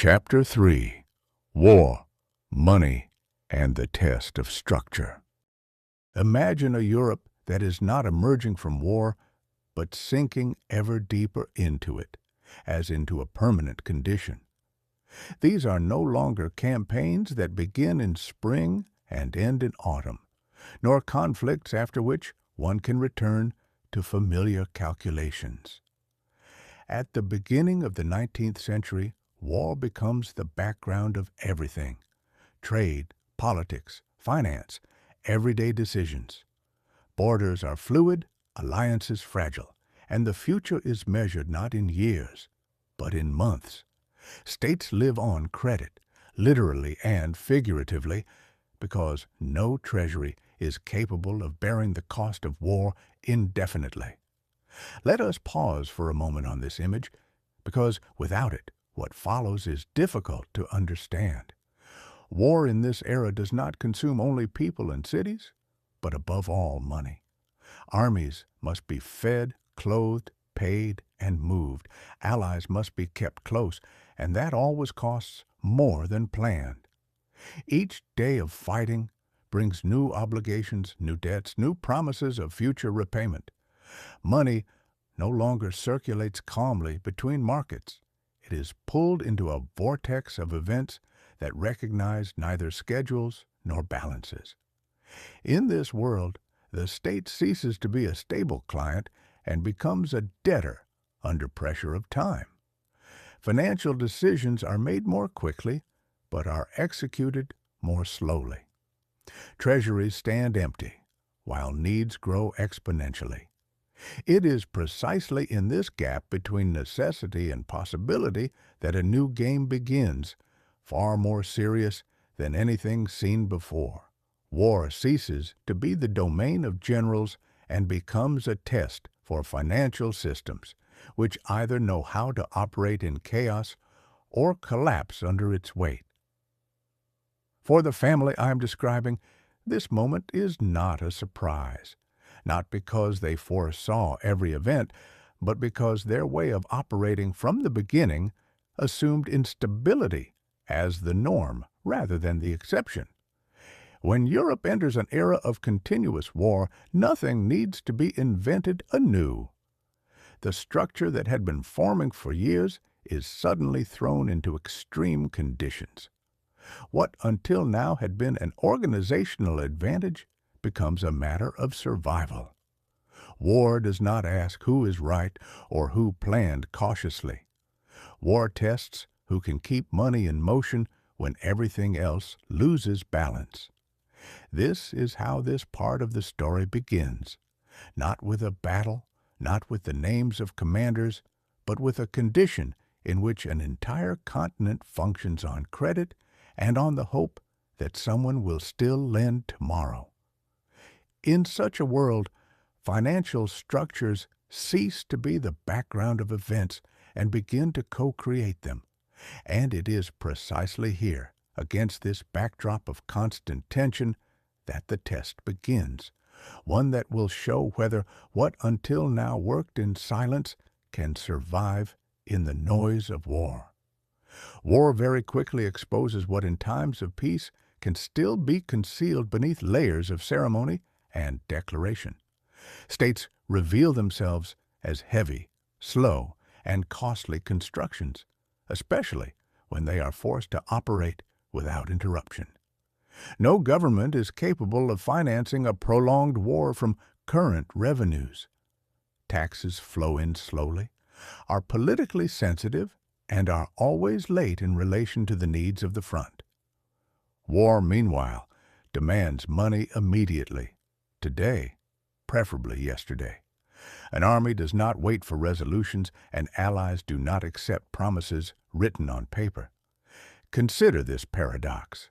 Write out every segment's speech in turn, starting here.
Chapter 3: War, Money, and the Test of Structure. Imagine a Europe that is not emerging from war, but sinking ever deeper into it, as into a permanent condition. These are no longer campaigns that begin in spring and end in autumn, nor conflicts after which one can return to familiar calculations. At the beginning of the 19th century, war becomes the background of everything: trade, politics, finance, everyday decisions. Borders are fluid, alliances fragile, and the future is measured not in years, but in months. States live on credit, literally and figuratively, because no treasury is capable of bearing the cost of war indefinitely. Let us pause for a moment on this image, because without it, what follows is difficult to understand. War in this era does not consume only people and cities, but above all money. Armies must be fed, clothed, paid, and moved. Allies must be kept close, and that always costs more than planned. Each day of fighting brings new obligations, new debts, new promises of future repayment. Money no longer circulates calmly between markets. It is pulled into a vortex of events that recognize neither schedules nor balances. In this world, the state ceases to be a stable client and becomes a debtor under pressure of time. Financial decisions are made more quickly, but are executed more slowly. Treasuries stand empty, while needs grow exponentially. It is precisely in this gap between necessity and possibility that a new game begins, far more serious than anything seen before. War ceases to be the domain of generals and becomes a test for financial systems, which either know how to operate in chaos or collapse under its weight. For the family I am describing, this moment is not a surprise, not because they foresaw every event, but because their way of operating from the beginning assumed instability as the norm rather than the exception. When Europe enters an era of continuous war, nothing needs to be invented anew. The structure that had been forming for years is suddenly thrown into extreme conditions. What until now had been an organizational advantage becomes a matter of survival. War does not ask who is right or who planned cautiously. War tests who can keep money in motion when everything else loses balance. This is how this part of the story begins, not with a battle, not with the names of commanders, but with a condition in which an entire continent functions on credit and on the hope that someone will still lend tomorrow. In such a world, financial structures cease to be the background of events and begin to co-create them. And it is precisely here, against this backdrop of constant tension, that the test begins, one that will show whether what until now worked in silence can survive in the noise of war. War very quickly exposes what in times of peace can still be concealed beneath layers of ceremony and declaration. States reveal themselves as heavy, slow, and costly constructions, especially when they are forced to operate without interruption. No government is capable of financing a prolonged war from current revenues. Taxes flow in slowly, are politically sensitive, and are always late in relation to the needs of the front. War, meanwhile, demands money immediately, today, preferably yesterday. An army does not wait for resolutions, and allies do not accept promises written on paper. Consider this paradox.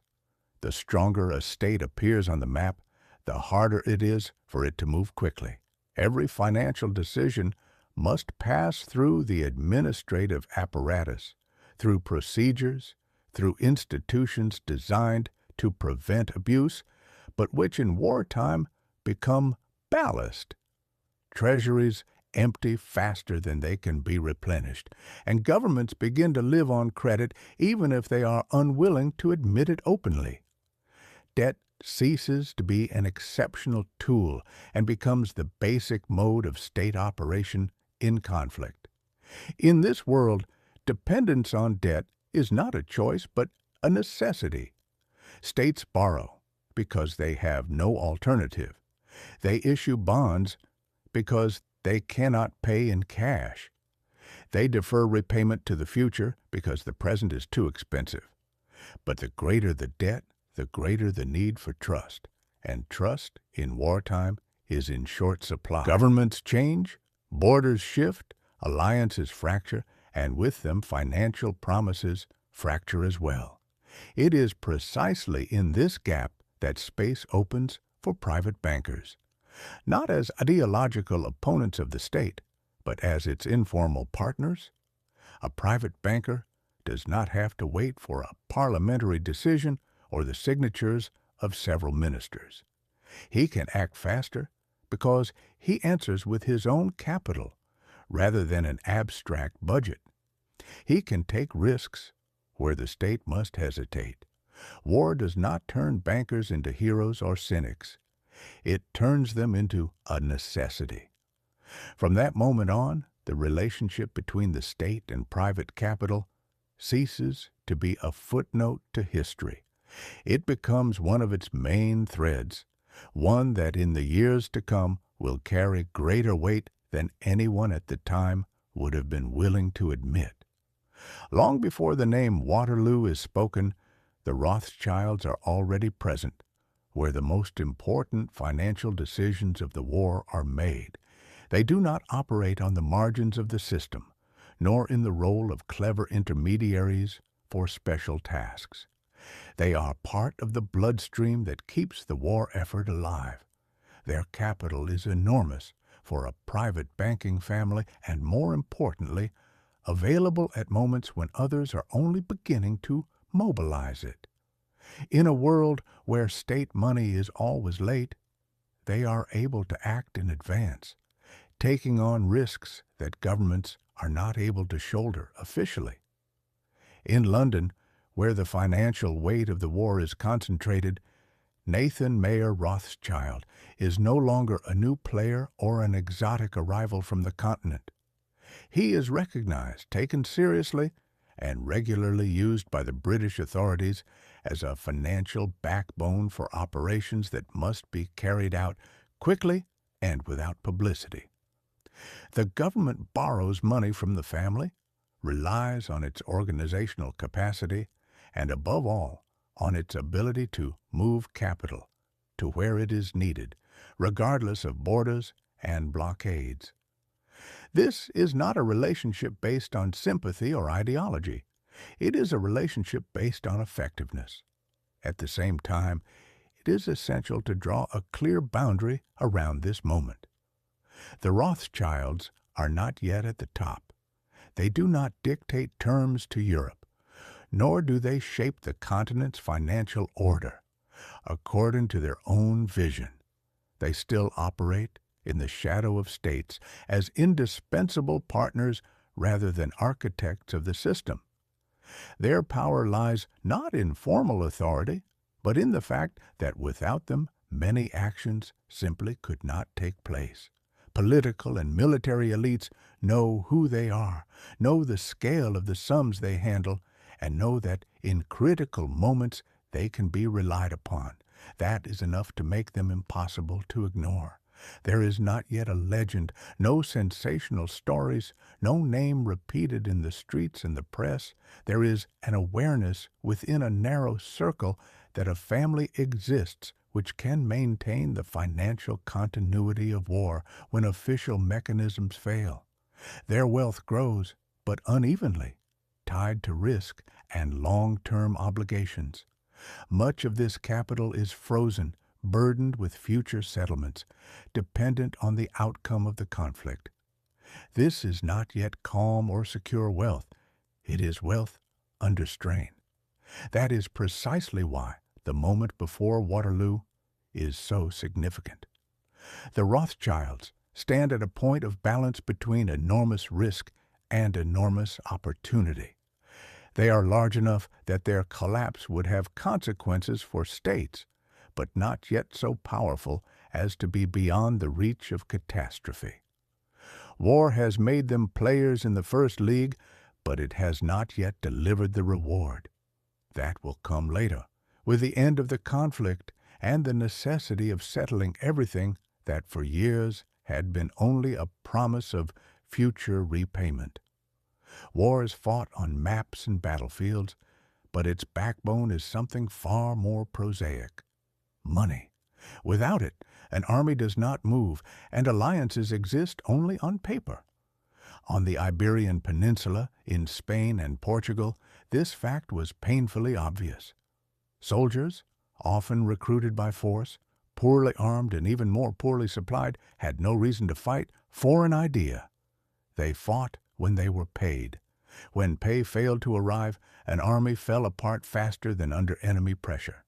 The stronger a state appears on the map, the harder it is for it to move quickly. Every financial decision must pass through the administrative apparatus, through procedures, through institutions designed to prevent abuse, but which in wartime become ballast. Treasuries empty faster than they can be replenished, and governments begin to live on credit even if they are unwilling to admit it openly. Debt ceases to be an exceptional tool and becomes the basic mode of state operation in conflict. In this world, dependence on debt is not a choice but a necessity. States borrow because they have no alternative. They issue bonds because they cannot pay in cash. They defer repayment to the future because the present is too expensive. But the greater the debt, the greater the need for trust. And trust in wartime is in short supply. Governments change, borders shift, alliances fracture, and with them financial promises fracture as well. It is precisely in this gap that space opens for private bankers, not as ideological opponents of the state, but as its informal partners. A private banker does not have to wait for a parliamentary decision or the signatures of several ministers. He can act faster because he answers with his own capital rather than an abstract budget. He can take risks where the state must hesitate. War does not turn bankers into heroes or cynics. It turns them into a necessity. From that moment on, the relationship between the state and private capital ceases to be a footnote to history. It becomes one of its main threads, one that in the years to come will carry greater weight than anyone at the time would have been willing to admit. Long before the name Waterloo is spoken, the Rothschilds are already present, where the most important financial decisions of the war are made. They do not operate on the margins of the system, nor in the role of clever intermediaries for special tasks. They are part of the bloodstream that keeps the war effort alive. Their capital is enormous for a private banking family and, more importantly, available at moments when others are only beginning to mobilize it. In a world where state money is always late, they are able to act in advance, taking on risks that governments are not able to shoulder officially. In London, where the financial weight of the war is concentrated, Nathan Mayer Rothschild is no longer a new player or an exotic arrival from the continent. He is recognized, taken seriously, and regularly used by the British authorities as a financial backbone for operations that must be carried out quickly and without publicity. The government borrows money from the family, relies on its organizational capacity, and above all, on its ability to move capital to where it is needed, regardless of borders and blockades. This is not a relationship based on sympathy or ideology. It is a relationship based on effectiveness. At the same time, it is essential to draw a clear boundary around this moment. The Rothschilds are not yet at the top. They do not dictate terms to Europe, nor do they shape the continent's financial order according to their own vision. They still operate in the shadow of states as indispensable partners rather than architects of the system. Their power lies not in formal authority, but in the fact that without them, many actions simply could not take place. Political and military elites know who they are, know the scale of the sums they handle, and know that in critical moments they can be relied upon. That is enough to make them impossible to ignore. There is not yet a legend, no sensational stories, no name repeated in the streets and the press. There is an awareness within a narrow circle that a family exists which can maintain the financial continuity of war when official mechanisms fail. Their wealth grows, but unevenly, tied to risk and long-term obligations. Much of this capital is frozen, burdened with future settlements, dependent on the outcome of the conflict. This is not yet calm or secure wealth. It is wealth under strain. That is precisely why the moment before Waterloo is so significant. The Rothschilds stand at a point of balance between enormous risk and enormous opportunity. They are large enough that their collapse would have consequences for states, but not yet so powerful as to be beyond the reach of catastrophe. War has made them players in the first league, but it has not yet delivered the reward. That will come later, with the end of the conflict and the necessity of settling everything that for years had been only a promise of future repayment. War is fought on maps and battlefields, but its backbone is something far more prosaic: money. Without it, an army does not move, and alliances exist only on paper. On the Iberian Peninsula, in Spain and Portugal, this fact was painfully obvious. Soldiers, often recruited by force, poorly armed and even more poorly supplied, had no reason to fight for an idea. They fought when they were paid. When pay failed to arrive, an army fell apart faster than under enemy pressure.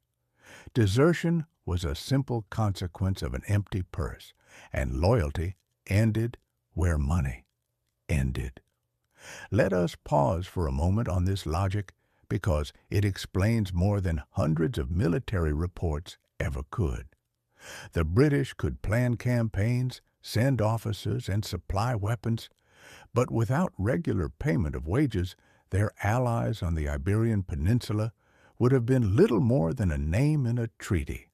Desertion was a simple consequence of an empty purse, and loyalty ended where money ended. Let us pause for a moment on this logic, because it explains more than hundreds of military reports ever could. The British could plan campaigns, send officers, and supply weapons, but without regular payment of wages, their allies on the Iberian Peninsula would have been little more than a name in a treaty.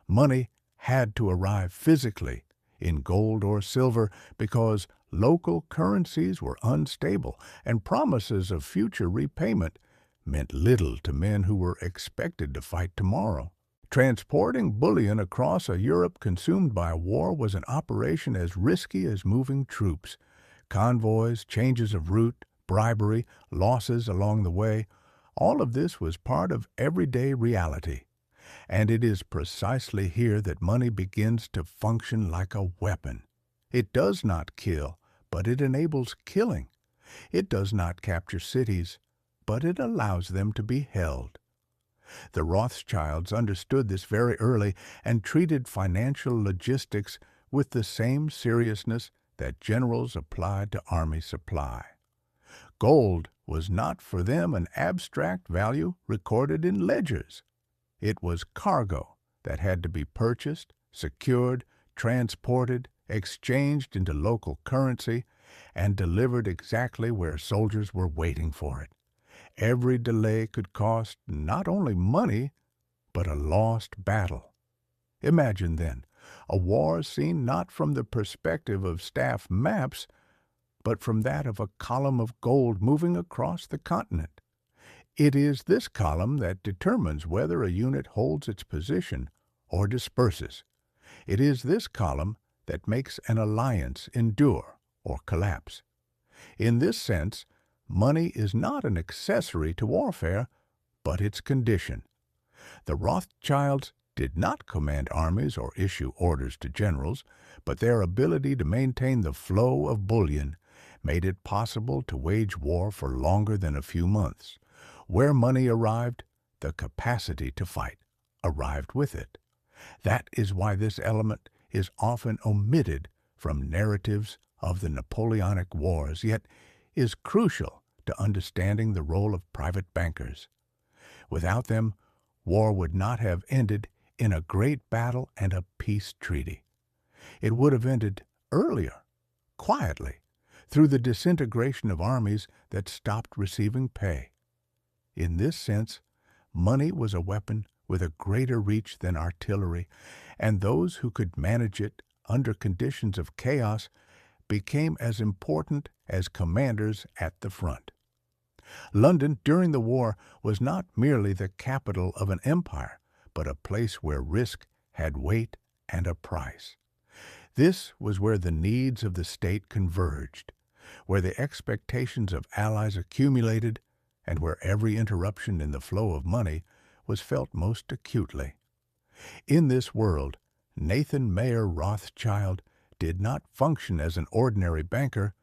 Money had to arrive physically, in gold or silver, because local currencies were unstable, and promises of future repayment meant little to men who were expected to fight tomorrow. Transporting bullion across a Europe consumed by war was an operation as risky as moving troops. Convoys, changes of route, bribery, losses along the way, all of this was part of everyday reality. And it is precisely here that money begins to function like a weapon. It does not kill, but it enables killing. It does not capture cities, but it allows them to be held. The Rothschilds understood this very early and treated financial logistics with the same seriousness that generals applied to army supply. Gold was not for them an abstract value recorded in ledgers. It was cargo that had to be purchased, secured, transported, exchanged into local currency, and delivered exactly where soldiers were waiting for it. Every delay could cost not only money, but a lost battle. Imagine, then, a war seen not from the perspective of staff maps, but from that of a column of gold moving across the continent. It is this column that determines whether a unit holds its position or disperses. It is this column that makes an alliance endure or collapse. In this sense, money is not an accessory to warfare, but its condition. The Rothschilds did not command armies or issue orders to generals, but their ability to maintain the flow of bullion made it possible to wage war for longer than a few months. Where money arrived, the capacity to fight arrived with it. That is why this element is often omitted from narratives of the Napoleonic Wars, yet is crucial to understanding the role of private bankers. Without them, war would not have ended in a great battle and a peace treaty. It would have ended earlier, quietly, through the disintegration of armies that stopped receiving pay. In this sense, money was a weapon with a greater reach than artillery, and those who could manage it under conditions of chaos became as important as commanders at the front. London, during the war, was not merely the capital of an empire, but a place where risk had weight and a price. This was where the needs of the state converged, where the expectations of allies accumulated, and where every interruption in the flow of money was felt most acutely. In this world, Nathan Mayer Rothschild did not function as an ordinary banker,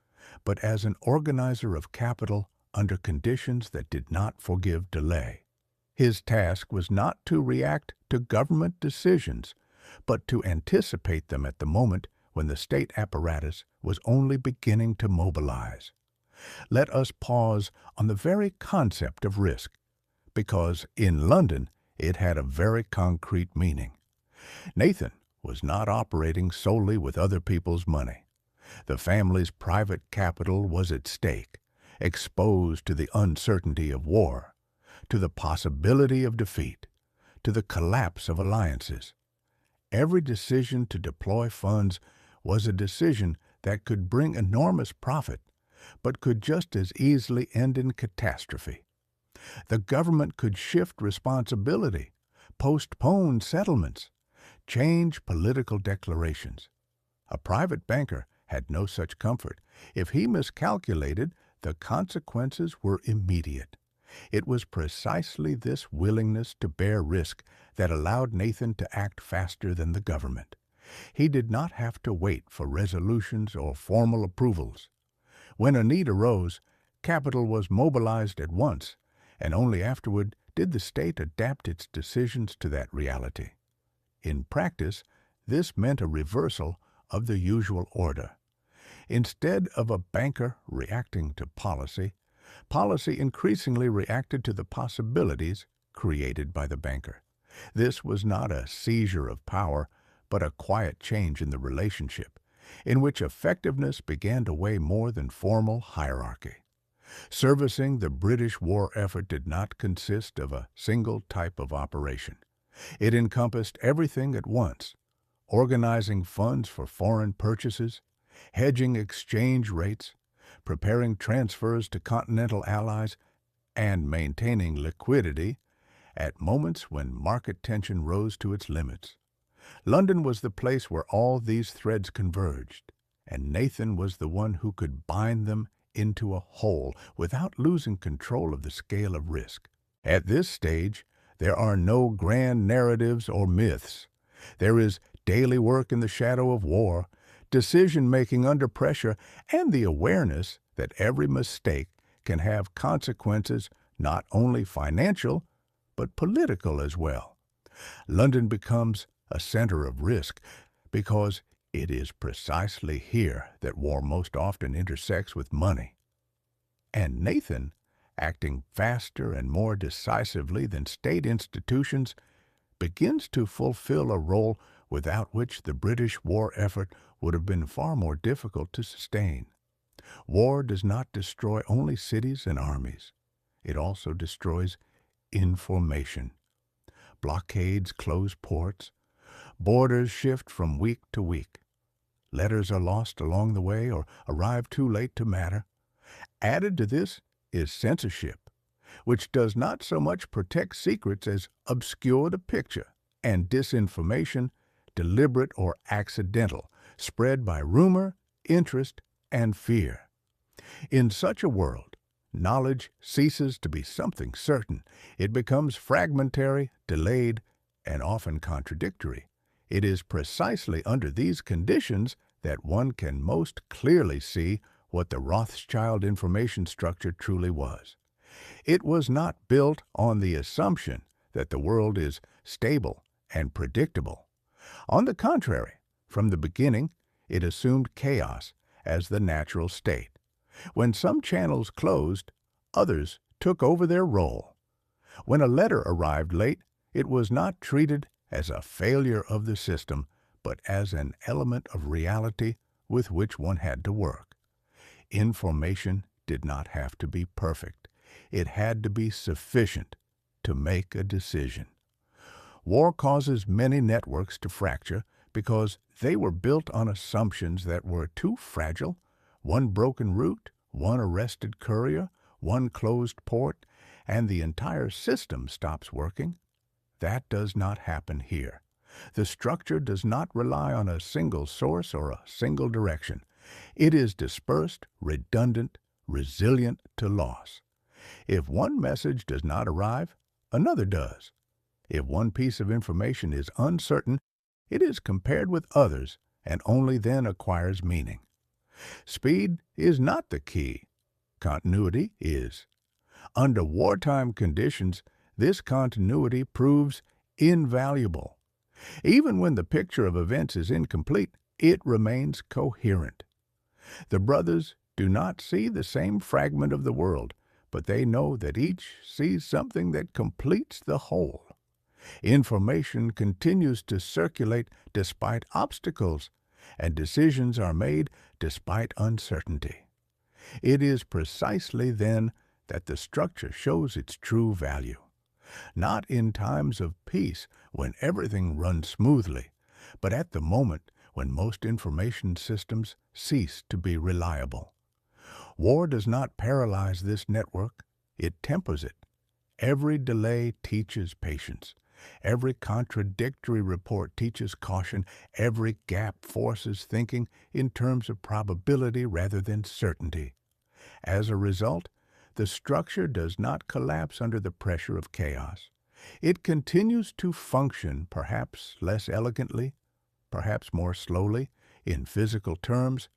but as an organizer of capital under conditions that did not forgive delay. His task was not to react to government decisions, but to anticipate them at the moment when the state apparatus was only beginning to mobilize. Let us pause on the very concept of risk, because in London it had a very concrete meaning. Nathan was not operating solely with other people's money. The family's private capital was at stake, exposed to the uncertainty of war, to the possibility of defeat, to the collapse of alliances. Every decision to deploy funds was a decision that could bring enormous profit, but could just as easily end in catastrophe. The government could shift responsibility, postpone settlements, change political declarations. A private banker had no such comfort. If he miscalculated, the consequences were immediate. It was precisely this willingness to bear risk that allowed Nathan to act faster than the government. He did not have to wait for resolutions or formal approvals. When a need arose, capital was mobilized at once, and only afterward did the state adapt its decisions to that reality. In practice, this meant a reversal of the usual order. Instead of a banker reacting to policy, policy increasingly reacted to the possibilities created by the banker. This was not a seizure of power, but a quiet change in the relationship, in which effectiveness began to weigh more than formal hierarchy. Servicing the British war effort did not consist of a single type of operation. It encompassed everything at once: organizing funds for foreign purchases, hedging exchange rates, preparing transfers to continental allies, and maintaining liquidity at moments when market tension rose to its limits. London was the place where all these threads converged, and Nathan was the one who could bind them into a whole without losing control of the scale of risk. At this stage, there are no grand narratives or myths. There is daily work in the shadow of war, decision-making under pressure, and the awareness that every mistake can have consequences not only financial, but political as well. London becomes a center of risk because it is precisely here that war most often intersects with money. And Nathan, acting faster and more decisively than state institutions, begins to fulfill a role without which the British war effort would have been far more difficult to sustain. War does not destroy only cities and armies. It also destroys information. Blockades close ports. Borders shift from week to week. Letters are lost along the way or arrive too late to matter. Added to this is censorship, which does not so much protect secrets as obscure the picture, and disinformation, deliberate or accidental, spread by rumor, interest, and fear. In such a world, knowledge ceases to be something certain. It becomes fragmentary, delayed, and often contradictory. It is precisely under these conditions that one can most clearly see what the Rothschild information structure truly was. It was not built on the assumption that the world is stable and predictable. On the contrary, from the beginning, it assumed chaos as the natural state. When some channels closed, others took over their role. When a letter arrived late, it was not treated as a failure of the system, but as an element of reality with which one had to work. Information did not have to be perfect. It had to be sufficient to make a decision. War causes many networks to fracture because they were built on assumptions that were too fragile. One broken route, one arrested courier, one closed port, and the entire system stops working. That does not happen here. The structure does not rely on a single source or a single direction. It is dispersed, redundant, resilient to loss. If one message does not arrive, another does. If one piece of information is uncertain, it is compared with others and only then acquires meaning. Speed is not the key. Continuity is. Under wartime conditions, this continuity proves invaluable. Even when the picture of events is incomplete, it remains coherent. The brothers do not see the same fragment of the world, but they know that each sees something that completes the whole. Information continues to circulate despite obstacles, and decisions are made despite uncertainty. It is precisely then that the structure shows its true value. Not in times of peace when everything runs smoothly, but at the moment when most information systems cease to be reliable. War does not paralyze this network, it tempers it. Every delay teaches patience. Every contradictory report teaches caution. Every gap forces thinking in terms of probability rather than certainty. As a result, the structure does not collapse under the pressure of chaos. It continues to function, perhaps less elegantly, perhaps more slowly, in physical terms,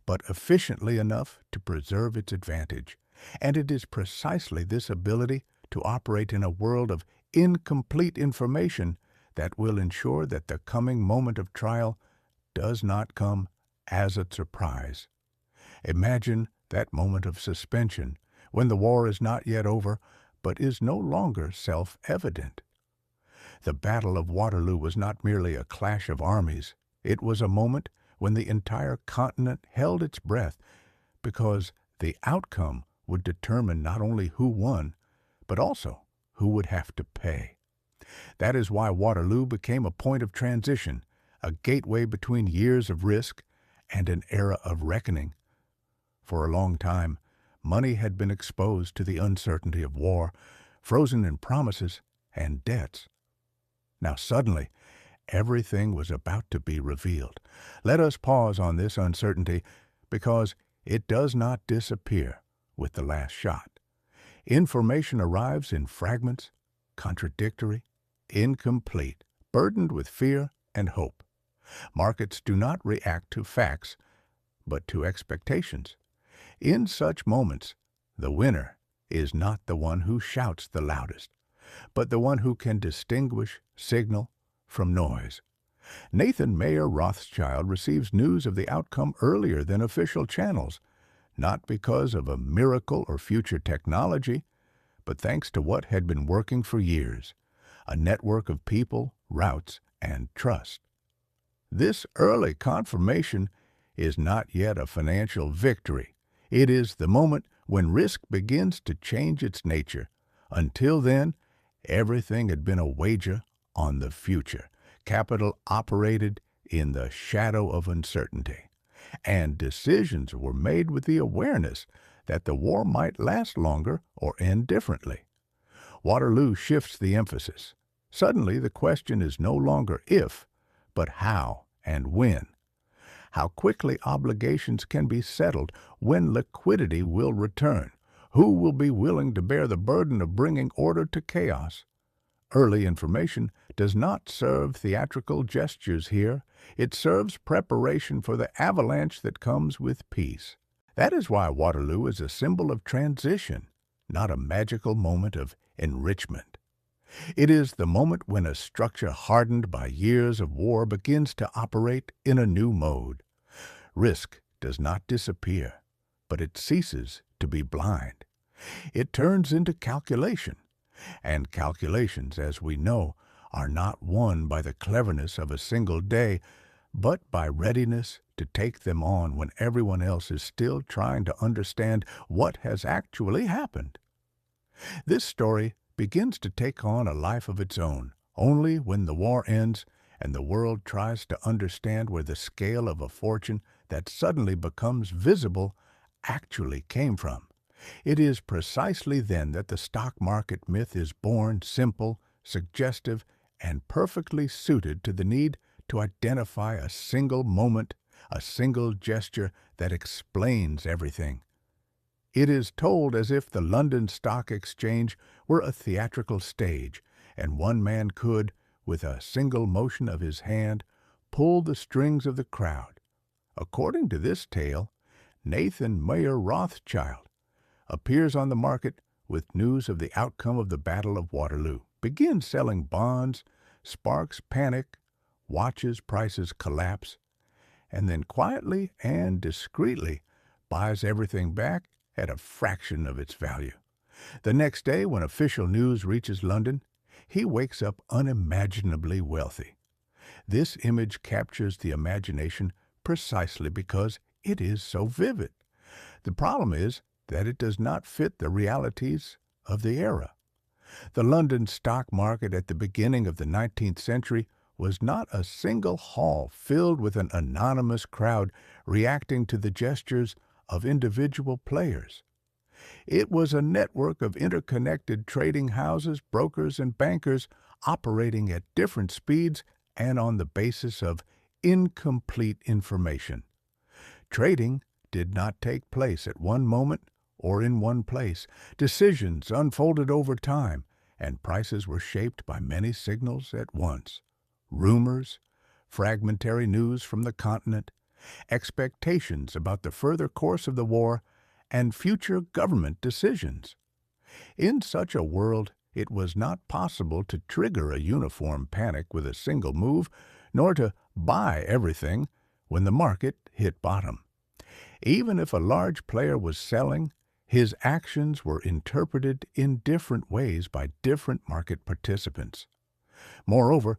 but efficiently enough to preserve its advantage. And it is precisely this ability to operate in a world of incomplete information that will ensure that the coming moment of trial does not come as a surprise. Imagine that moment of suspension when the war is not yet over but is no longer self-evident. The Battle of Waterloo was not merely a clash of armies. It was a moment when the entire continent held its breath because the outcome would determine not only who won, but also who would have to pay. That is why Waterloo became a point of transition, a gateway between years of risk and an era of reckoning. For a long time, money had been exposed to the uncertainty of war, frozen in promises and debts. Now suddenly, everything was about to be revealed. Let us pause on this uncertainty because it does not disappear with the last shot. Information arrives in fragments, contradictory, incomplete, burdened with fear and hope. Markets do not react to facts, but to expectations. In such moments, the winner is not the one who shouts the loudest, but the one who can distinguish signal from noise. Nathan Mayer Rothschild receives news of the outcome earlier than official channels, not because of a miracle or future technology, but thanks to what had been working for years, a network of people, routes, and trust. This early confirmation is not yet a financial victory. It is the moment when risk begins to change its nature. Until then, everything had been a wager on the future. Capital operated in the shadow of uncertainty, and decisions were made with the awareness that the war might last longer or end differently. Waterloo shifts the emphasis. Suddenly, the question is no longer if, but how and when. How quickly obligations can be settled, when liquidity will return, who will be willing to bear the burden of bringing order to chaos. Early information does not serve theatrical gestures here. It serves preparation for the avalanche that comes with peace. That is why Waterloo is a symbol of transition, not a magical moment of enrichment. It is the moment when a structure hardened by years of war begins to operate in a new mode. Risk does not disappear, but it ceases to be blind. It turns into calculation, and calculations, as we know, are not won by the cleverness of a single day, but by readiness to take them on when everyone else is still trying to understand what has actually happened. This story begins to take on a life of its own only when the war ends and the world tries to understand where the scale of a fortune that suddenly becomes visible actually came from. It is precisely then that the stock market myth is born, simple, suggestive, and perfectly suited to the need to identify a single moment, a single gesture that explains everything. It is told as if the London Stock Exchange were a theatrical stage, and one man could, with a single motion of his hand, pull the strings of the crowd. According to this tale, Nathan Mayer Rothschild appears on the market with news of the outcome of the Battle of Waterloo, begins selling bonds, sparks panic, watches prices collapse, and then quietly and discreetly buys everything back at a fraction of its value. The next day, when official news reaches London, he wakes up unimaginably wealthy. This image captures the imagination precisely because it is so vivid. The problem is that it does not fit the realities of the era. The London stock market at the beginning of the 19th century was not a single hall filled with an anonymous crowd reacting to the gestures of individual players. It was a network of interconnected trading houses, brokers, and bankers operating at different speeds and on the basis of incomplete information. Trading did not take place at one moment or in one place. Decisions unfolded over time, and prices were shaped by many signals at once. Rumors, fragmentary news from the continent, expectations about the further course of the war, and future government decisions. In such a world, it was not possible to trigger a uniform panic with a single move, nor to buy everything when the market hit bottom. Even if a large player was selling, his actions were interpreted in different ways by different market participants. Moreover,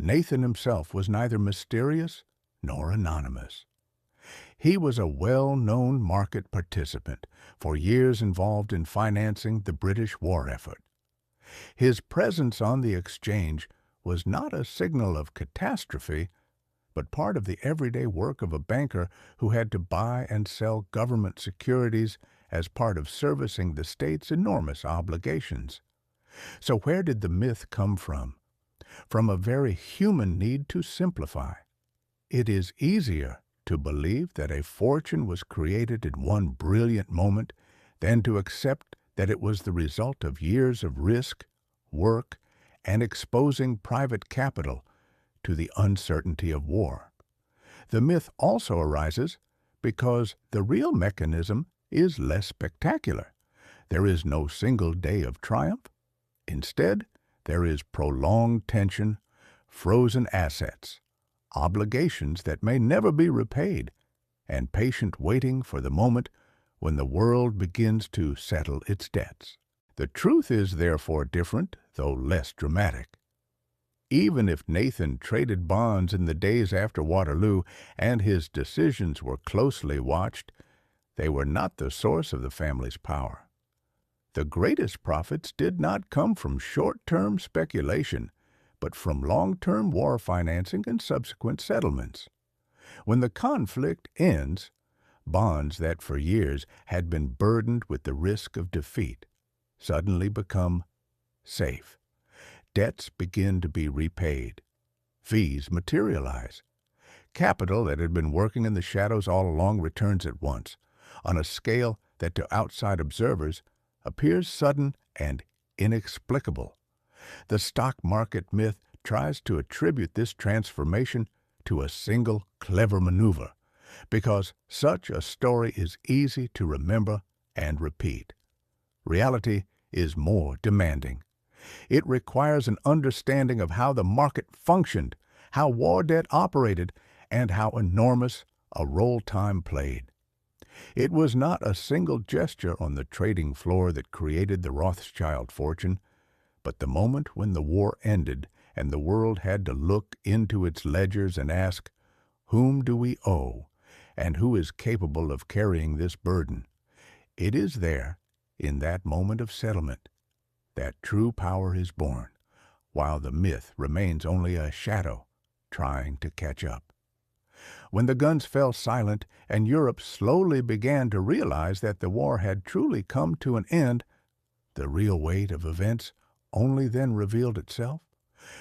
Nathan himself was neither mysterious nor anonymous. He was a well-known market participant, for years involved in financing the British war effort. His presence on the exchange was not a signal of catastrophe, but part of the everyday work of a banker who had to buy and sell government securities as part of servicing the state's enormous obligations. So where did the myth come from? From a very human need to simplify. It is easier to believe that a fortune was created in one brilliant moment than to accept that it was the result of years of risk, work, and exposing private capital to the uncertainty of war. The myth also arises because the real mechanism is less spectacular. There is no single day of triumph. Instead, there is prolonged tension, frozen assets, obligations that may never be repaid, and patient waiting for the moment when the world begins to settle its debts. The truth is therefore different, though less dramatic. Even if Nathan traded bonds in the days after Waterloo and his decisions were closely watched, they were not the source of the family's power. The greatest profits did not come from short-term speculation, but from long-term war financing and subsequent settlements. When the conflict ends, bonds that for years had been burdened with the risk of defeat suddenly become safe. Debts begin to be repaid. Fees materialize. Capital that had been working in the shadows all along returns at once, on a scale that to outside observers appears sudden and inexplicable. The stock market myth tries to attribute this transformation to a single clever maneuver, because such a story is easy to remember and repeat. Reality is more demanding. It requires an understanding of how the market functioned, how war debt operated, and how enormous a role time played. It was not a single gesture on the trading floor that created the Rothschild fortune, but the moment when the war ended and the world had to look into its ledgers and ask, whom do we owe, and who is capable of carrying this burden? It is there, in that moment of settlement, that true power is born, while the myth remains only a shadow trying to catch up. When the guns fell silent and Europe slowly began to realize that the war had truly come to an end, the real weight of events only then revealed itself.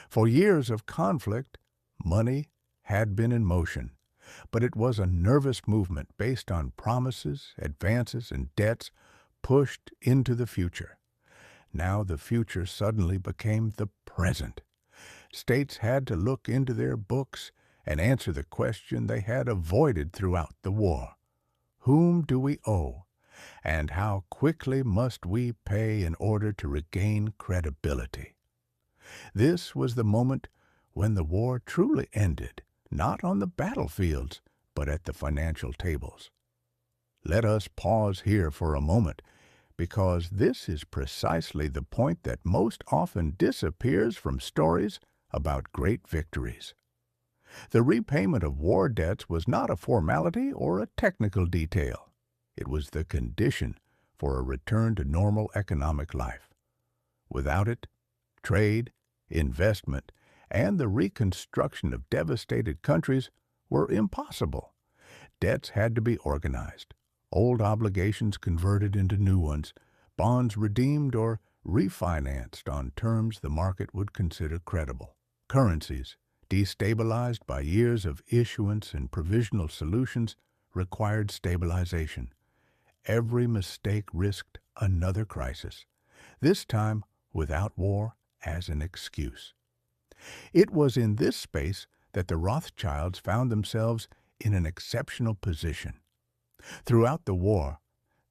For years of conflict, money had been in motion, but it was a nervous movement based on promises, advances, and debts pushed into the future. Now the future suddenly became the present. States had to look into their books and answer the question they had avoided throughout the war. Whom do we owe, and how quickly must we pay in order to regain credibility? This was the moment when the war truly ended, not on the battlefields, but at the financial tables. Let us pause here for a moment, because this is precisely the point that most often disappears from stories about great victories. The repayment of war debts was not a formality or a technical detail. It was the condition for a return to normal economic life. Without it, trade, investment, and the reconstruction of devastated countries were impossible. Debts had to be organized, old obligations converted into new ones, bonds redeemed or refinanced on terms the market would consider credible. Currencies, destabilized by years of issuance and provisional solutions, required stabilization. Every mistake risked another crisis, this time without war as an excuse. It was in this space that the Rothschilds found themselves in an exceptional position. Throughout the war,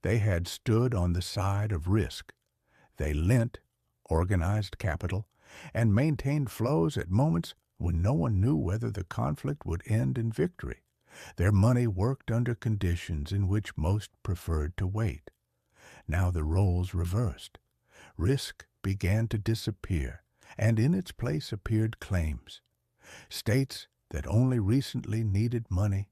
they had stood on the side of risk. They lent, organized capital, and maintained flows at moments when no one knew whether the conflict would end in victory. Their money worked under conditions in which most preferred to wait. Now the roles reversed. Risk began to disappear, and in its place appeared claims. States that only recently needed money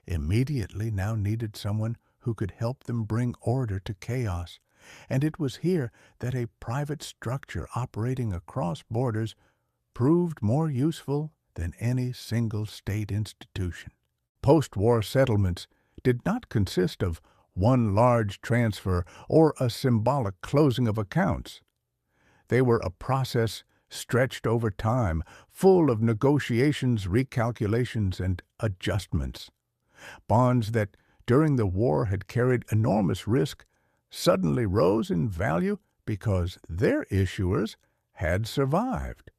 immediately now needed someone who could help them bring order to chaos, and it was here that a private structure operating across borders proved more useful than any single state institution. Post-war settlements did not consist of one large transfer or a symbolic closing of accounts. They were a process stretched over time, full of negotiations, recalculations, and adjustments. Bonds that during the war had carried enormous risk suddenly rose in value because their issuers had survived.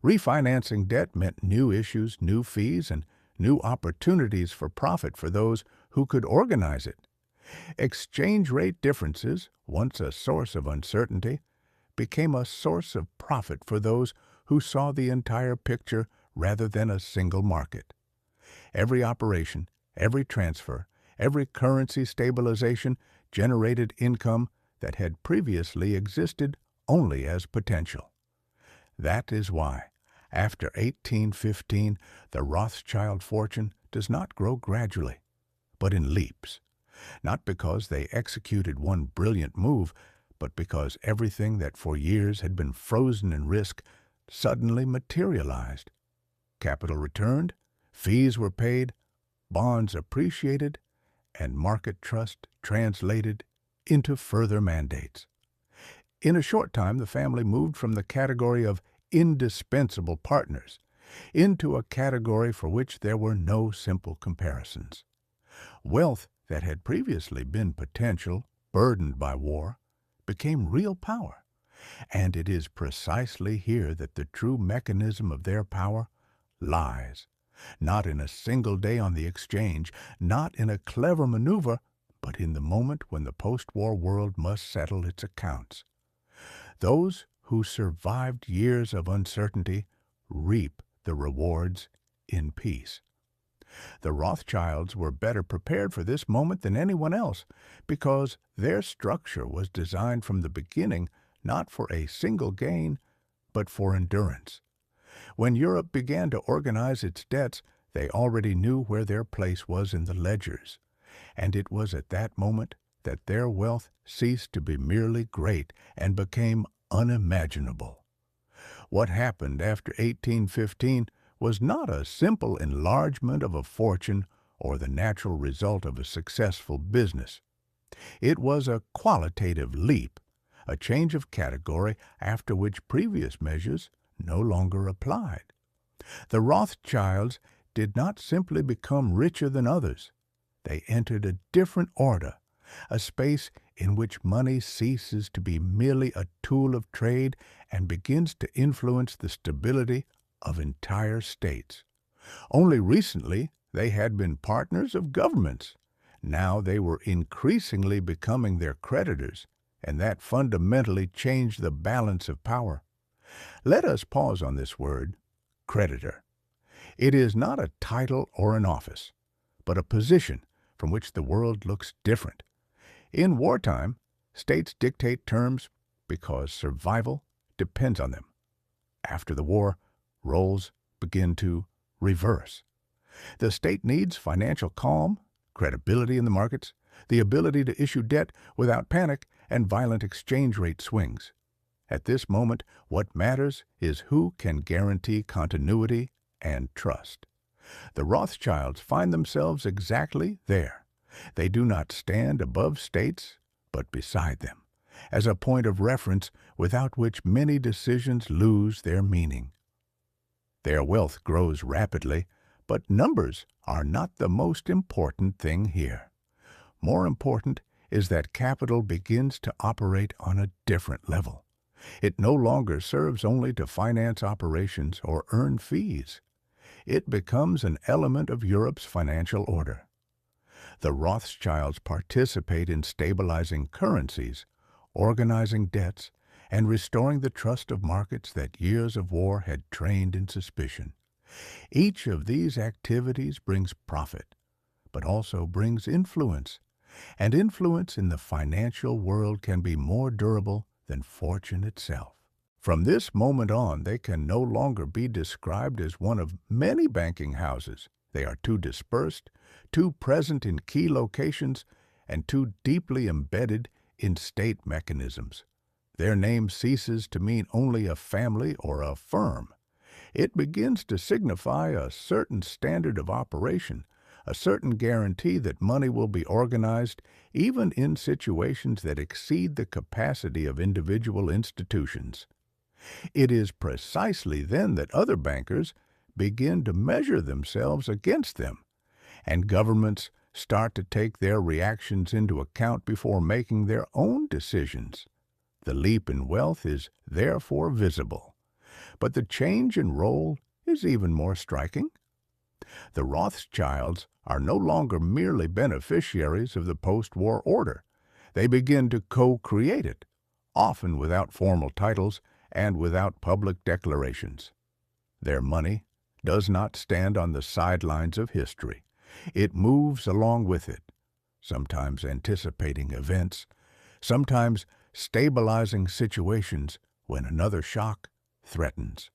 Refinancing debt meant new issues, new fees, and new opportunities for profit for those who could organize it. Exchange rate differences, once a source of uncertainty, became a source of profit for those who saw the entire picture rather than a single market. Every operation, every transfer, every currency stabilization generated income that had previously existed only as potential. That is why, after 1815, the Rothschild fortune does not grow gradually, but in leaps. Not because they executed one brilliant move, but because everything that for years had been frozen in risk suddenly materialized. Capital returned, fees were paid, bonds appreciated, and market trust translated into further mandates. In a short time, the family moved from the category of indispensable partners into a category for which there were no simple comparisons. Wealth that had previously been potential, burdened by war, became real power, and it is precisely here that the true mechanism of their power lies. Not in a single day on the exchange, not in a clever maneuver, but in the moment when the post-war world must settle its accounts. Those who survived years of uncertainty reap the rewards in peace. The Rothschilds were better prepared for this moment than anyone else, because their structure was designed from the beginning not for a single gain, but for endurance. When Europe began to organize its debts, they already knew where their place was in the ledgers, and it was at that moment that their wealth ceased to be merely great and became unimaginable. What happened after 1815 was not a simple enlargement of a fortune or the natural result of a successful business. It was a qualitative leap, a change of category after which previous measures no longer applied. The Rothschilds did not simply become richer than others. They entered a different order, a space in which money ceases to be merely a tool of trade and begins to influence the stability of entire states. Only recently they had been partners of governments. Now they were increasingly becoming their creditors, and that fundamentally changed the balance of power. Let us pause on this word, creditor. It is not a title or an office, but a position from which the world looks different. In wartime, states dictate terms because survival depends on them. After the war, roles begin to reverse. The state needs financial calm, credibility in the markets, the ability to issue debt without panic, and violent exchange rate swings. At this moment, what matters is who can guarantee continuity and trust. The Rothschilds find themselves exactly there. They do not stand above states, but beside them, as a point of reference without which many decisions lose their meaning. Their wealth grows rapidly, but numbers are not the most important thing here. More important is that capital begins to operate on a different level. It no longer serves only to finance operations or earn fees. It becomes an element of Europe's financial order. The Rothschilds participate in stabilizing currencies, organizing debts, and restoring the trust of markets that years of war had trained in suspicion. Each of these activities brings profit, but also brings influence, and influence in the financial world can be more durable than fortune itself. From this moment on, they can no longer be described as one of many banking houses. They are too dispersed, too present in key locations, and too deeply embedded in state mechanisms. Their name ceases to mean only a family or a firm. It begins to signify a certain standard of operation, a certain guarantee that money will be organized even in situations that exceed the capacity of individual institutions. It is precisely then that other bankers begin to measure themselves against them, and governments start to take their reactions into account before making their own decisions. The leap in wealth is therefore visible, but the change in role is even more striking. The Rothschilds are no longer merely beneficiaries of the post-war order. They begin to co-create it, often without formal titles and without public declarations. Their money does not stand on the sidelines of history. It moves along with it, sometimes anticipating events, sometimes stabilizing situations when another shock threatens.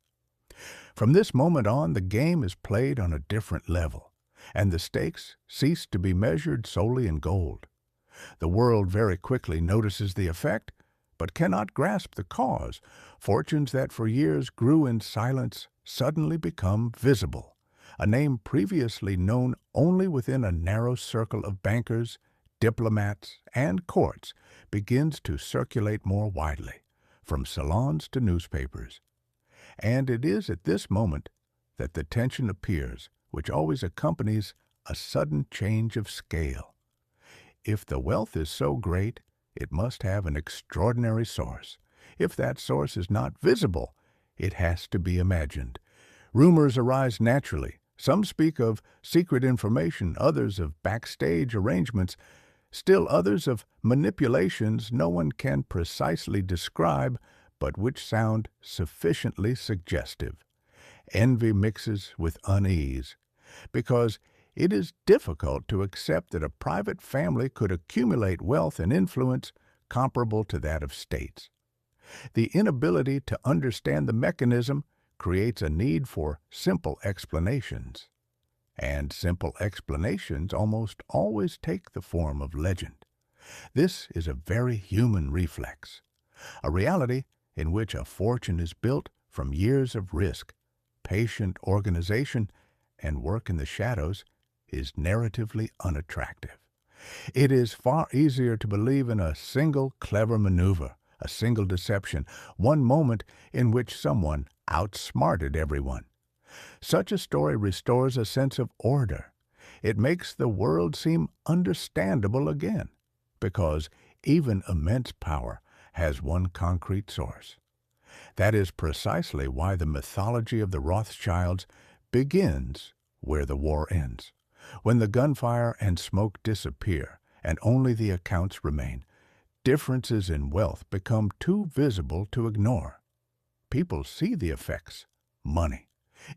From this moment on, the game is played on a different level, and the stakes cease to be measured solely in gold. The world very quickly notices the effect, but cannot grasp the cause. Fortunes that for years grew in silence suddenly become visible. A name previously known only within a narrow circle of bankers, diplomats, and courts begins to circulate more widely, from salons to newspapers. And it is at this moment that the tension appears, which always accompanies a sudden change of scale. If the wealth is so great, it must have an extraordinary source. If that source is not visible, it has to be imagined. Rumors arise naturally. Some speak of secret information, others of backstage arrangements, still others of manipulations no one can precisely describe, but which sound sufficiently suggestive. Envy mixes with unease, because it is difficult to accept that a private family could accumulate wealth and influence comparable to that of states. The inability to understand the mechanism creates a need for simple explanations, and simple explanations almost always take the form of legend. This is a very human reflex, a reality in which a fortune is built from years of risk, patient organization, and work in the shadows is narratively unattractive. It is far easier to believe in a single clever maneuver, a single deception, one moment in which someone outsmarted everyone. Such a story restores a sense of order. It makes the world seem understandable again, because even immense power has one concrete source. That is precisely why the mythology of the Rothschilds begins where the war ends. When the gunfire and smoke disappear and only the accounts remain, differences in wealth become too visible to ignore. People see the effects: money,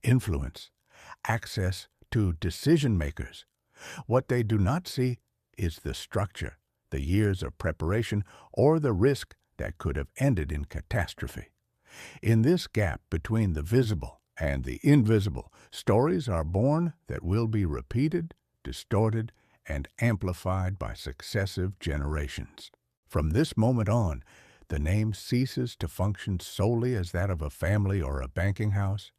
influence, access to decision-makers. What they do not see is the structure, the years of preparation, or the risk that could have ended in catastrophe. In this gap between the visible and the invisible, stories are born that will be repeated, distorted, and amplified by successive generations. From this moment on, the name ceases to function solely as that of a family or a banking house.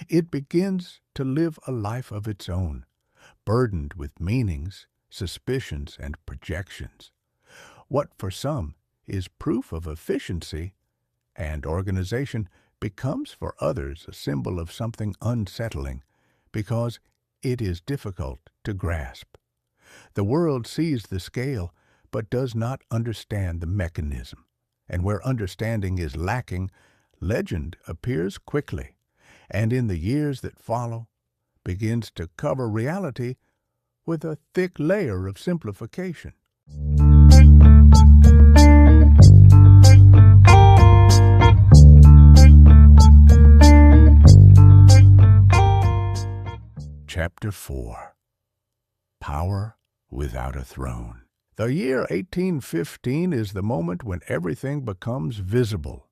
It begins to live a life of its own, burdened with meanings, suspicions, and projections. What for some is proof of efficiency and organization becomes for others a symbol of something unsettling because it is difficult to grasp. The world sees the scale but does not understand the mechanism, and where understanding is lacking, legend appears quickly, and in the years that follow begins to cover reality with a thick layer of simplification. Chapter 4. Power Without a Throne. The year 1815 is the moment when everything becomes visible.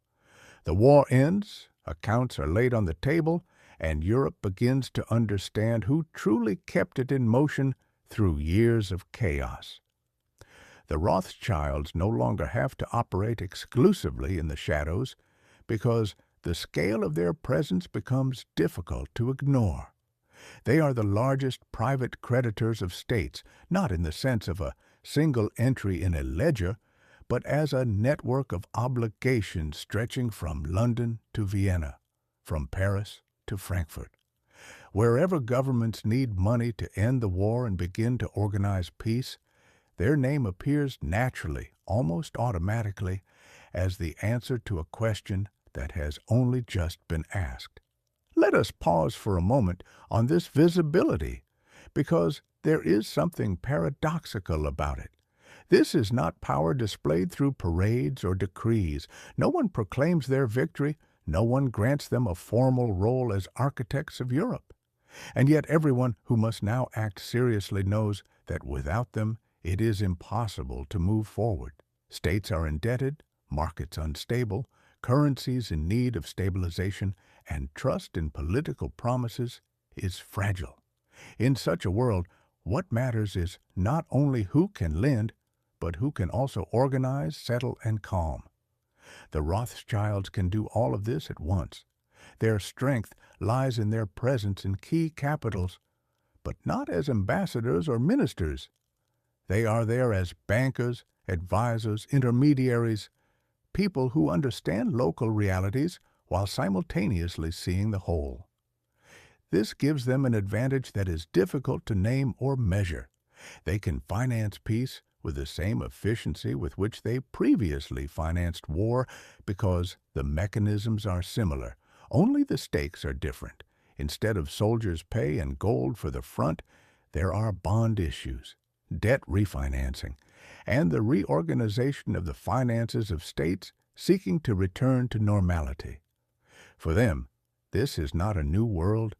The war ends, accounts are laid on the table, and Europe begins to understand who truly kept it in motion through years of chaos. The Rothschilds no longer have to operate exclusively in the shadows because the scale of their presence becomes difficult to ignore. They are the largest private creditors of states, not in the sense of a single entry in a ledger, but as a network of obligations stretching from London to Vienna, from Paris to Frankfurt. Wherever governments need money to end the war and begin to organize peace, their name appears naturally, almost automatically, as the answer to a question that has only just been asked. Let us pause for a moment on this visibility, because there is something paradoxical about it. This is not power displayed through parades or decrees. No one proclaims their victory. No one grants them a formal role as architects of Europe. And yet everyone who must now act seriously knows that without them it is impossible to move forward. States are indebted, markets unstable, currencies in need of stabilization, and trust in political promises is fragile. In such a world, what matters is not only who can lend, but who can also organize, settle, and calm. The Rothschilds can do all of this at once. Their strength lies in their presence in key capitals, but not as ambassadors or ministers. They are there as bankers, advisors, intermediaries, people who understand local realities while simultaneously seeing the whole. This gives them an advantage that is difficult to name or measure. They can finance peace with the same efficiency with which they previously financed war because the mechanisms are similar. Only the stakes are different. Instead of soldiers' pay and gold for the front, there are bond issues, debt refinancing, and the reorganization of the finances of states seeking to return to normality. For them, this is not a new world,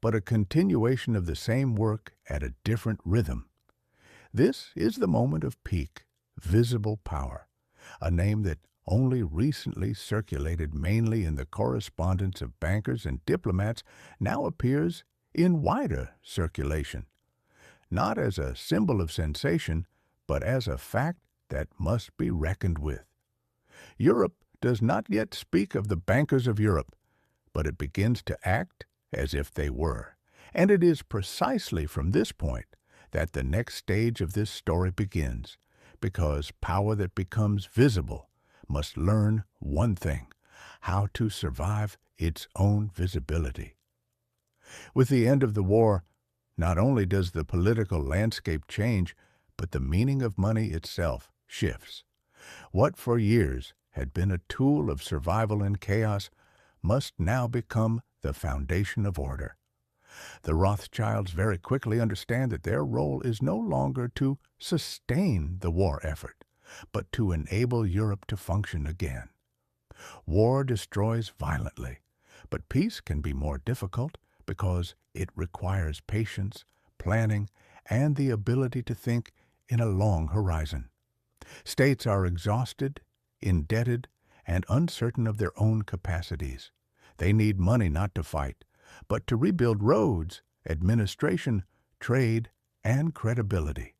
but a continuation of the same work at a different rhythm. This is the moment of peak, visible power, a name that only recently circulated mainly in the correspondence of bankers and diplomats now appears in wider circulation, not as a symbol of sensation, but as a fact that must be reckoned with. Europe does not yet speak of the bankers of Europe, but it begins to act as if they were. And it is precisely from this point that the next stage of this story begins, because power that becomes visible must learn one thing: how to survive its own visibility. With the end of the war, not only does the political landscape change, but the meaning of money itself shifts. What for years had been a tool of survival in chaos must now become the foundation of order. The Rothschilds very quickly understand that their role is no longer to sustain the war effort, but to enable Europe to function again. War destroys violently, but peace can be more difficult because it requires patience, planning, and the ability to think in a long horizon. States are exhausted, indebted, and uncertain of their own capacities. They need money not to fight, but to rebuild roads, administration, trade, and credibility.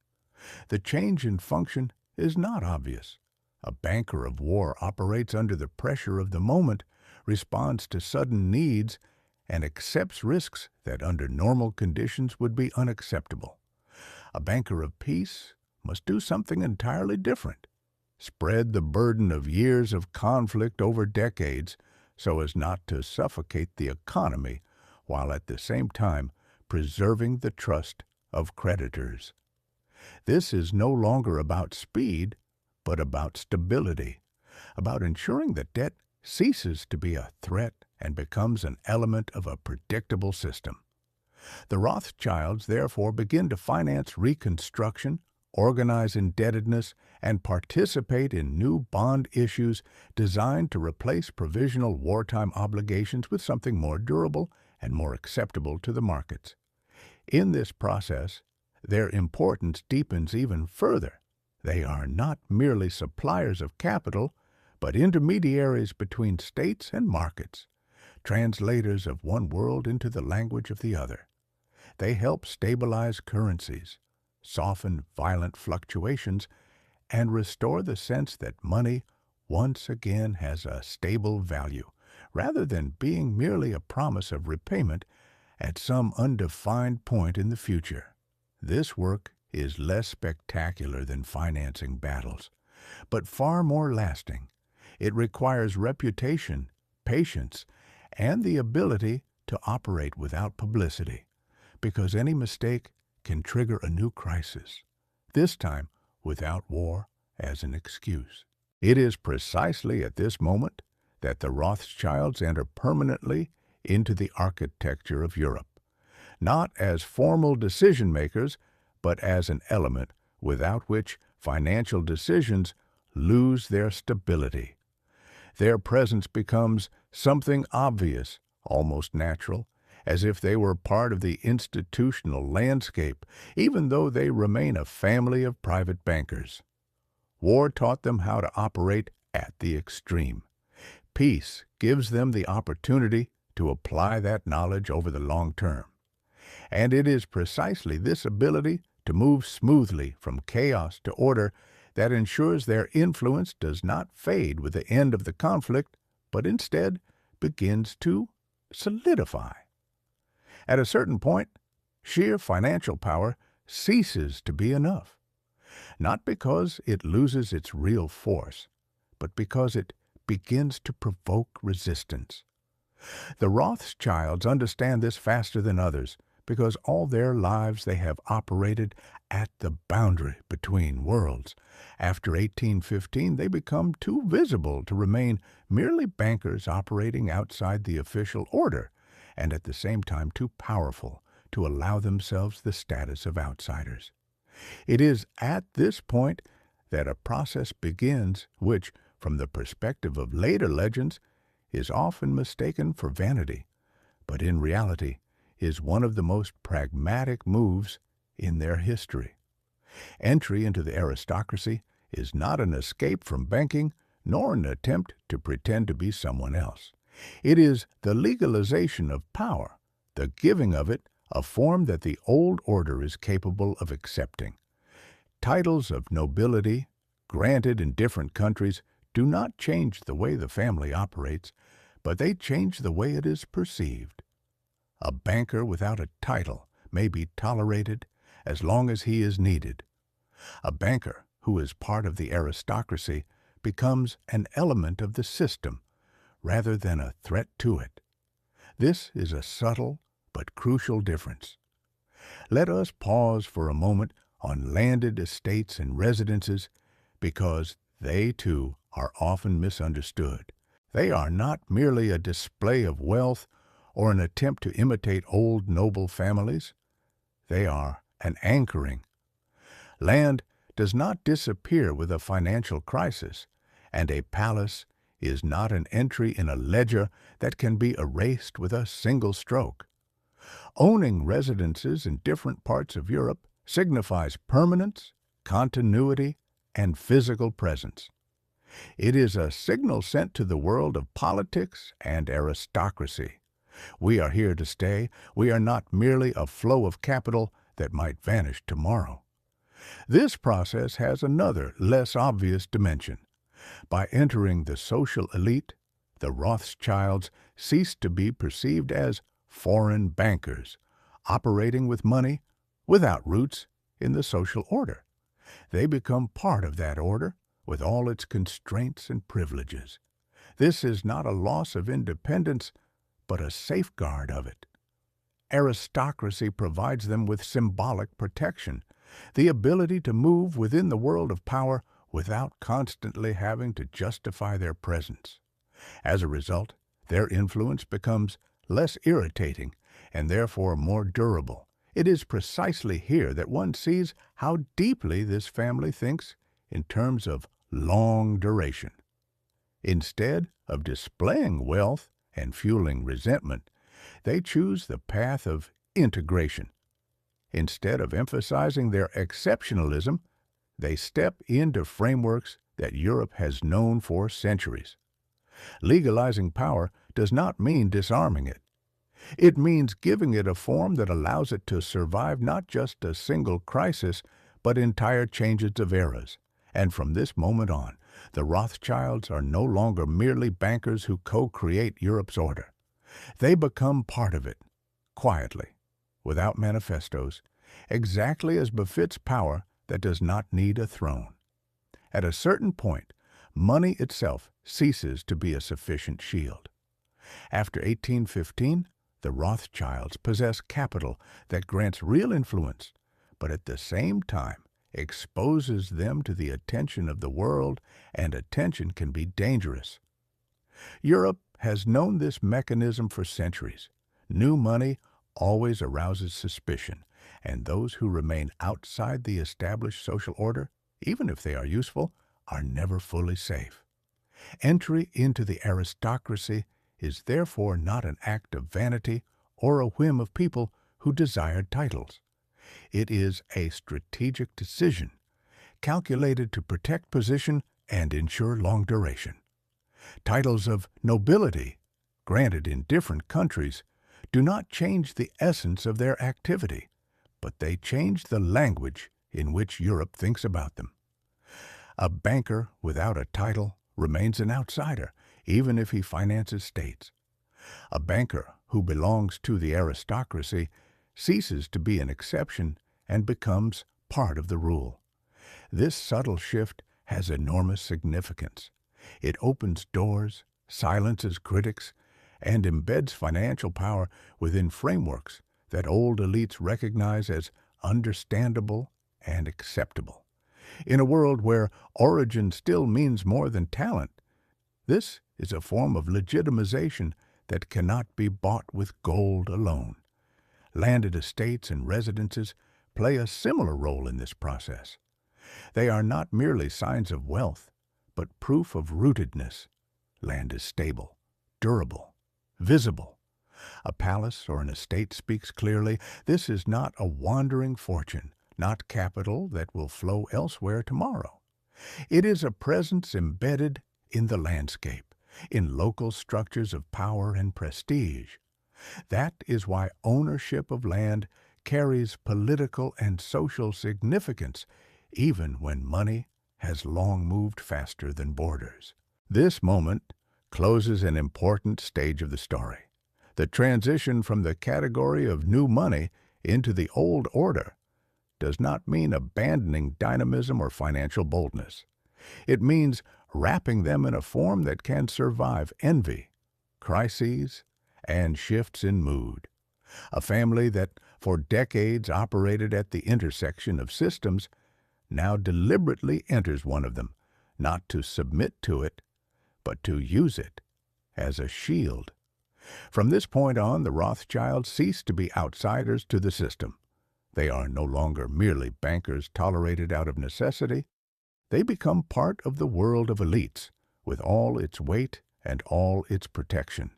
The change in function is not obvious. A banker of war operates under the pressure of the moment, responds to sudden needs, and accepts risks that under normal conditions would be unacceptable. A banker of peace must do something entirely different. Spread the burden of years of conflict over decades so as not to suffocate the economy while at the same time preserving the trust of creditors. This is no longer about speed, but about stability, about ensuring that debt ceases to be a threat and becomes an element of a predictable system. The Rothschilds therefore begin to finance reconstruction, organize indebtedness, and participate in new bond issues designed to replace provisional wartime obligations with something more durable and more acceptable to the markets. In this process, their importance deepens even further. They are not merely suppliers of capital, but intermediaries between states and markets, translators of one world into the language of the other. They help stabilize currencies, soften violent fluctuations, and restore the sense that money once again has a stable value, rather than being merely a promise of repayment at some undefined point in the future. This work is less spectacular than financing battles, but far more lasting. It requires reputation, patience, and the ability to operate without publicity, because any mistake can trigger a new crisis, this time without war as an excuse. It is precisely at this moment that the Rothschilds enter permanently into the architecture of Europe, not as formal decision-makers, but as an element without which financial decisions lose their stability. Their presence becomes something obvious, almost natural, as if they were part of the institutional landscape, even though they remain a family of private bankers. War taught them how to operate at the extreme. Peace gives them the opportunity to apply that knowledge over the long term. And it is precisely this ability to move smoothly from chaos to order that ensures their influence does not fade with the end of the conflict, but instead begins to solidify. At a certain point, sheer financial power ceases to be enough, not because it loses its real force, but because it begins to provoke resistance. The Rothschilds understand this faster than others, because all their lives they have operated at the boundary between worlds. After 1815, they become too visible to remain merely bankers operating outside the official order, and at the same time too powerful to allow themselves the status of outsiders. It is at this point that a process begins which, from the perspective of later legends, is often mistaken for vanity, but in reality is one of the most pragmatic moves in their history. Entry into the aristocracy is not an escape from banking, nor an attempt to pretend to be someone else. It is the legalization of power, the giving of it a form that the old order is capable of accepting. Titles of nobility, granted in different countries, do not change the way the family operates, but they change the way it is perceived. A banker without a title may be tolerated as long as he is needed. A banker who is part of the aristocracy becomes an element of the system rather than a threat to it. This is a subtle but crucial difference. Let us pause for a moment on landed estates and residences, because they, too, are often misunderstood. They are not merely a display of wealth or an attempt to imitate old noble families. They are an anchoring. Land does not disappear with a financial crisis, and a palace is not an entry in a ledger that can be erased with a single stroke. Owning residences in different parts of Europe signifies permanence, continuity, and physical presence. It is a signal sent to the world of politics and aristocracy. We are here to stay. We are not merely a flow of capital that might vanish tomorrow. This process has another, less obvious dimension. By entering the social elite, the Rothschilds cease to be perceived as foreign bankers, operating with money without roots in the social order. They become part of that order with all its constraints and privileges. This is not a loss of independence, but a safeguard of it. Aristocracy provides them with symbolic protection, the ability to move within the world of power without constantly having to justify their presence. As a result, their influence becomes less irritating and therefore more durable. It is precisely here that one sees how deeply this family thinks in terms of long duration. Instead of displaying wealth and fueling resentment, they choose the path of integration. Instead of emphasizing their exceptionalism, they step into frameworks that Europe has known for centuries. Legalizing power does not mean disarming it. It means giving it a form that allows it to survive not just a single crisis, but entire changes of eras. And from this moment on, the Rothschilds are no longer merely bankers who co-create Europe's order. They become part of it, quietly, without manifestos, exactly as befits power that does not need a throne. At a certain point, money itself ceases to be a sufficient shield. After 1815, the Rothschilds possess capital that grants real influence, but at the same time exposes them to the attention of the world, and attention can be dangerous. Europe has known this mechanism for centuries. New money always arouses suspicion, and those who remain outside the established social order, even if they are useful, are never fully safe. Entry into the aristocracy is therefore not an act of vanity or a whim of people who desired titles. It is a strategic decision, calculated to protect position and ensure long duration. Titles of nobility, granted in different countries, do not change the essence of their activity, but they change the language in which Europe thinks about them. A banker without a title remains an outsider, even if he finances states. A banker who belongs to the aristocracy ceases to be an exception and becomes part of the rule. This subtle shift has enormous significance. It opens doors, silences critics, and embeds financial power within frameworks that old elites recognize as understandable and acceptable. In a world where origin still means more than talent, this is a form of legitimization that cannot be bought with gold alone. Landed estates and residences play a similar role in this process. They are not merely signs of wealth, but proof of rootedness. Land is stable, durable, visible. A palace or an estate speaks clearly. This is not a wandering fortune, not capital that will flow elsewhere tomorrow. It is a presence embedded in the landscape, in local structures of power and prestige. That is why ownership of land carries political and social significance, even when money has long moved faster than borders. This moment closes an important stage of the story. The transition from the category of new money into the old order does not mean abandoning dynamism or financial boldness. It means wrapping them in a form that can survive envy, crises, and shifts in mood. A family that for decades operated at the intersection of systems now deliberately enters one of them, not to submit to it, but to use it as a shield. From this point on, the Rothschilds cease to be outsiders to the system. They are no longer merely bankers tolerated out of necessity. They become part of the world of elites, with all its weight and all its protection.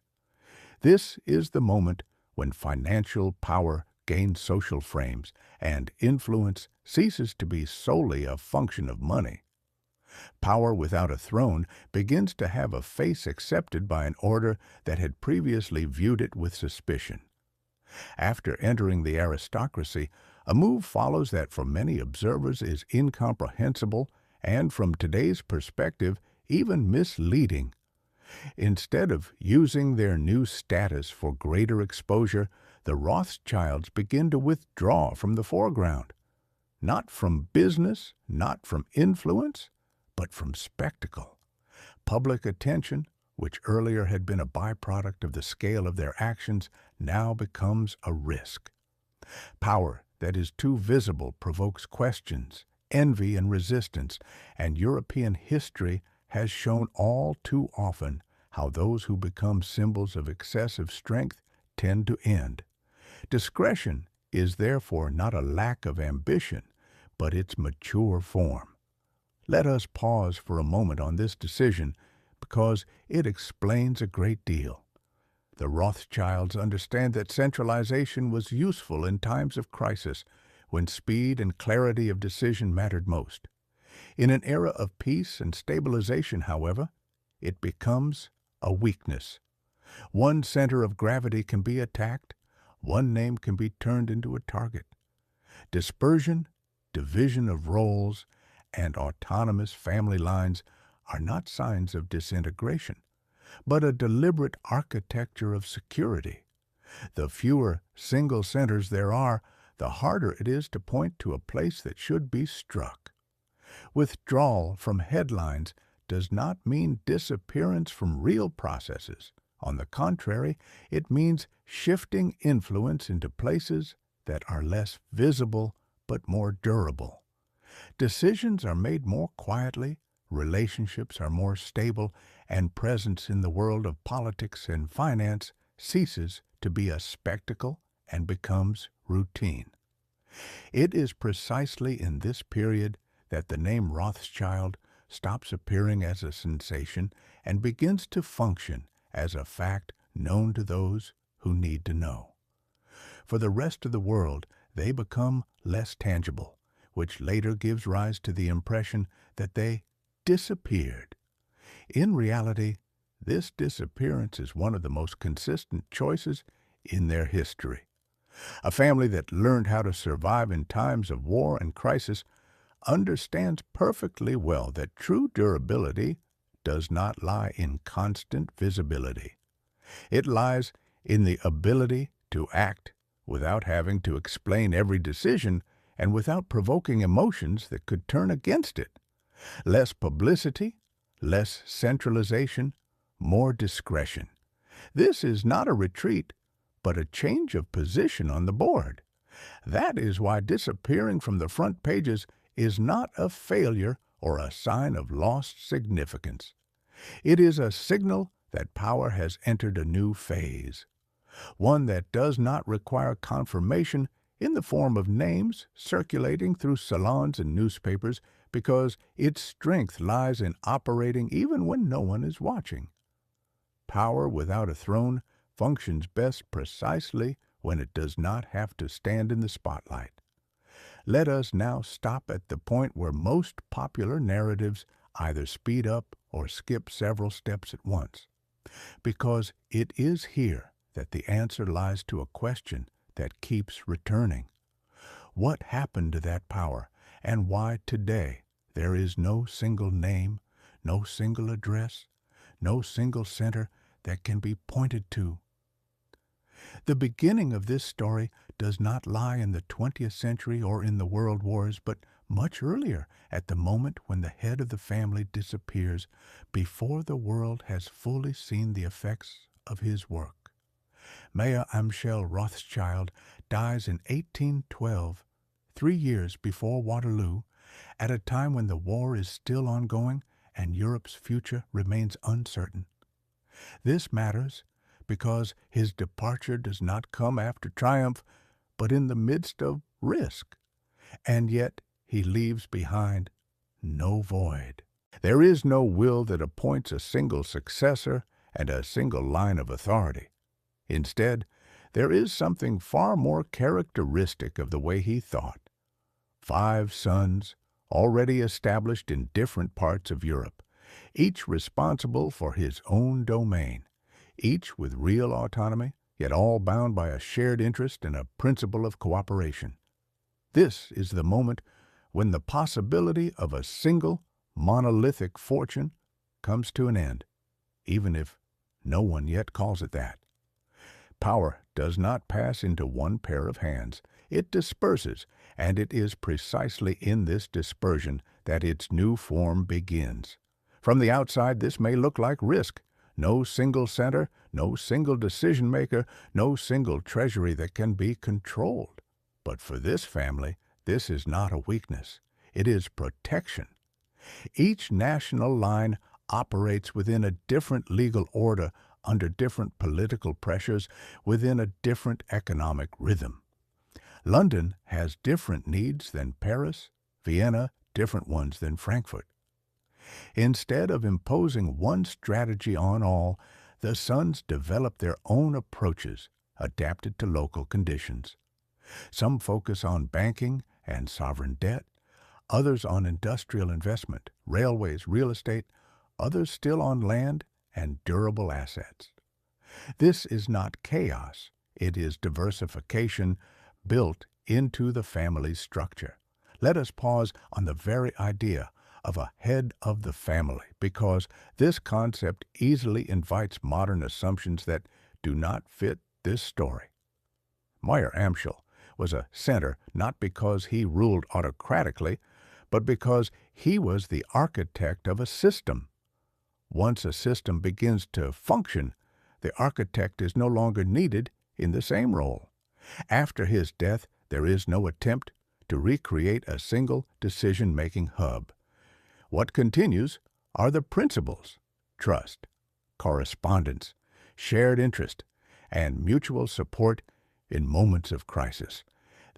This is the moment when financial power gain social frames, and influence ceases to be solely a function of money. Power without a throne begins to have a face accepted by an order that had previously viewed it with suspicion. After entering the aristocracy, a move follows that for many observers is incomprehensible and, from today's perspective, even misleading. Instead of using their new status for greater exposure, the Rothschilds begin to withdraw from the foreground, not from business, not from influence, but from spectacle. Public attention, which earlier had been a byproduct of the scale of their actions, now becomes a risk. Power that is too visible provokes questions, envy, and resistance, and European history has shown all too often how those who become symbols of excessive strength tend to end. Discretion is therefore not a lack of ambition, but its mature form. Let us pause for a moment on this decision because it explains a great deal. The Rothschilds understand that centralization was useful in times of crisis, when speed and clarity of decision mattered most. In an era of peace and stabilization, however, it becomes a weakness. One center of gravity can be attacked, one name can be turned into a target. Dispersion, division of roles, and autonomous family lines are not signs of disintegration, but a deliberate architecture of security. The fewer single centers there are, the harder it is to point to a place that should be struck. Withdrawal from headlines does not mean disappearance from real processes. On the contrary, it means shifting influence into places that are less visible but more durable. Decisions are made more quietly, relationships are more stable, and presence in the world of politics and finance ceases to be a spectacle and becomes routine. It is precisely in this period that the name Rothschild stops appearing as a sensation and begins to function as a fact known to those who need to know. For the rest of the world, they become less tangible, which later gives rise to the impression that they disappeared. In reality, this disappearance is one of the most consistent choices in their history. A family that learned how to survive in times of war and crisis understands perfectly well that true durability does not lie in constant visibility. It lies in the ability to act without having to explain every decision and without provoking emotions that could turn against it. Less publicity, less centralization, more discretion. This is not a retreat, but a change of position on the board. That is why disappearing from the front pages is not a failure or a sign of lost significance. It is a signal that power has entered a new phase, one that does not require confirmation in the form of names circulating through salons and newspapers, because its strength lies in operating even when no one is watching. Power without a throne functions best precisely when it does not have to stand in the spotlight. Let us now stop at the point where most popular narratives either speed up or skip several steps at once, because it is here that the answer lies to a question that keeps returning. What happened to that power, and why today there is no single name, no single address, no single center that can be pointed to? The beginning of this story does not lie in the 20th century or in the world wars, but much earlier, at the moment when the head of the family disappears, before the world has fully seen the effects of his work. Mayer Amschel Rothschild dies in 1812, 3 years before Waterloo, at a time when the war is still ongoing and Europe's future remains uncertain. This matters because his departure does not come after triumph, but in the midst of risk, and yet he leaves behind no void. There is no will that appoints a single successor and a single line of authority. Instead, there is something far more characteristic of the way he thought. 5 sons, already established in different parts of Europe, each responsible for his own domain, each with real autonomy, yet all bound by a shared interest and a principle of cooperation. This is the moment when the possibility of a single, monolithic fortune comes to an end, even if no one yet calls it that. Power does not pass into one pair of hands. It disperses, and it is precisely in this dispersion that its new form begins. From the outside, this may look like risk. No single center, no single decision-maker, no single treasury that can be controlled. But for this family, this is not a weakness. It is protection. Each national line operates within a different legal order, under different political pressures, within a different economic rhythm. London has different needs than Paris, Vienna different ones than Frankfurt. Instead of imposing one strategy on all, the sons develop their own approaches, adapted to local conditions. Some focus on banking and sovereign debt, others on industrial investment, railways, real estate, others still on land and durable assets. This is not chaos, it is diversification built into the family's structure. Let us pause on the very idea of a head of the family, because this concept easily invites modern assumptions that do not fit this story. Meyer Amschel was a center not because he ruled autocratically, but because he was the architect of a system. Once a system begins to function, the architect is no longer needed in the same role. After his death, there is no attempt to recreate a single decision-making hub. What continues are the principles: trust, correspondence, shared interest, and mutual support in moments of crisis.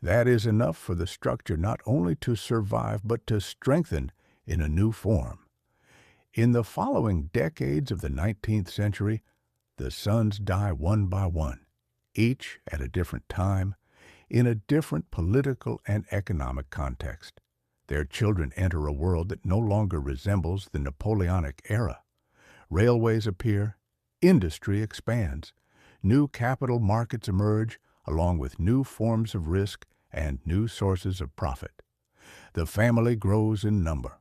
That is enough for the structure not only to survive, but to strengthen in a new form. In the following decades of the 19th century, the sons die one by one, each at a different time, in a different political and economic context. Their children enter a world that no longer resembles the Napoleonic era. Railways appear, industry expands, new capital markets emerge, along with new forms of risk and new sources of profit. The family grows in number.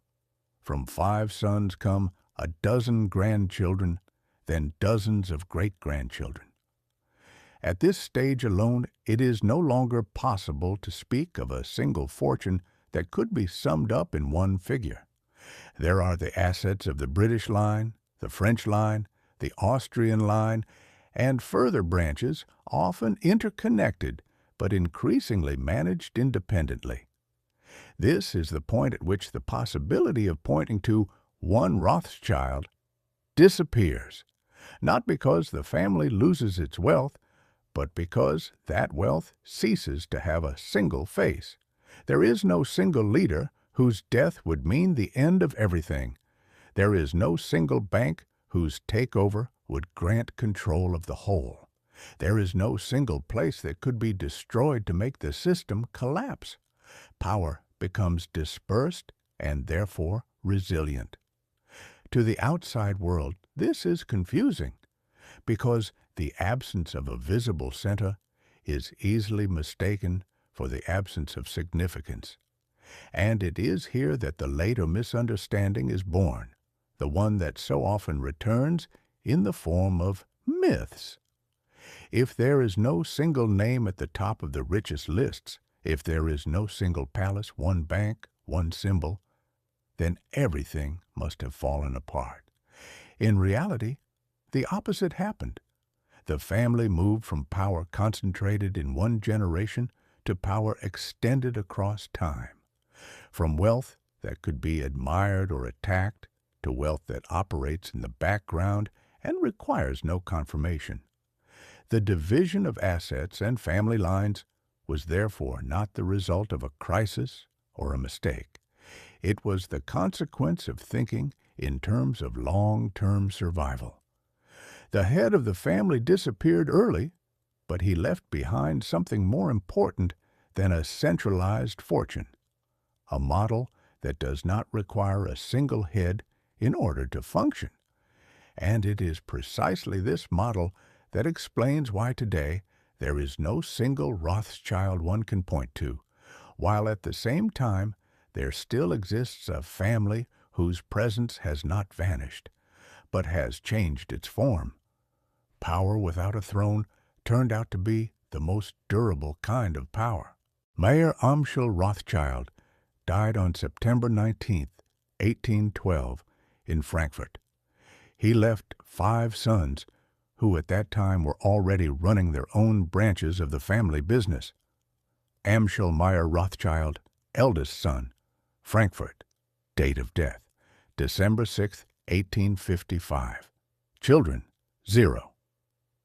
From 5 sons come a dozen grandchildren, then dozens of great-grandchildren. At this stage alone, it is no longer possible to speak of a single fortune that could be summed up in one figure. There are the assets of the British line, the French line, the Austrian line, and further branches, often interconnected, but increasingly managed independently. This is the point at which the possibility of pointing to one Rothschild disappears, not because the family loses its wealth, but because that wealth ceases to have a single face. There is no single leader whose death would mean the end of everything. There is no single bank whose takeover would grant control of the whole. There is no single place that could be destroyed to make the system collapse. Power becomes dispersed and therefore resilient. To the outside world, this is confusing, because the absence of a visible center is easily mistaken for the absence of significance. And it is here that the later misunderstanding is born, the one that so often returns in the form of myths. If there is no single name at the top of the richest lists, if there is no single palace, one bank, one symbol, then everything must have fallen apart. In reality, the opposite happened. The family moved from power concentrated in one generation to power extended across time, from wealth that could be admired or attacked to wealth that operates in the background and requires no confirmation. The division of assets and family lines was therefore not the result of a crisis or a mistake. It was the consequence of thinking in terms of long-term survival. The head of the family disappeared early, But he left behind something more important than a centralized fortune, a model that does not require a single head in order to function. And it is precisely this model that explains why today there is no single Rothschild one can point to, while at the same time there still exists a family whose presence has not vanished, but has changed its form. Power without a throne turned out to be the most durable kind of power. Mayer Amschel Rothschild died on September 19, 1812, in Frankfurt. He left 5 sons, who at that time were already running their own branches of the family business. Amschel Mayer Rothschild, eldest son, Frankfurt. Date of death, December 6, 1855. Children, 0.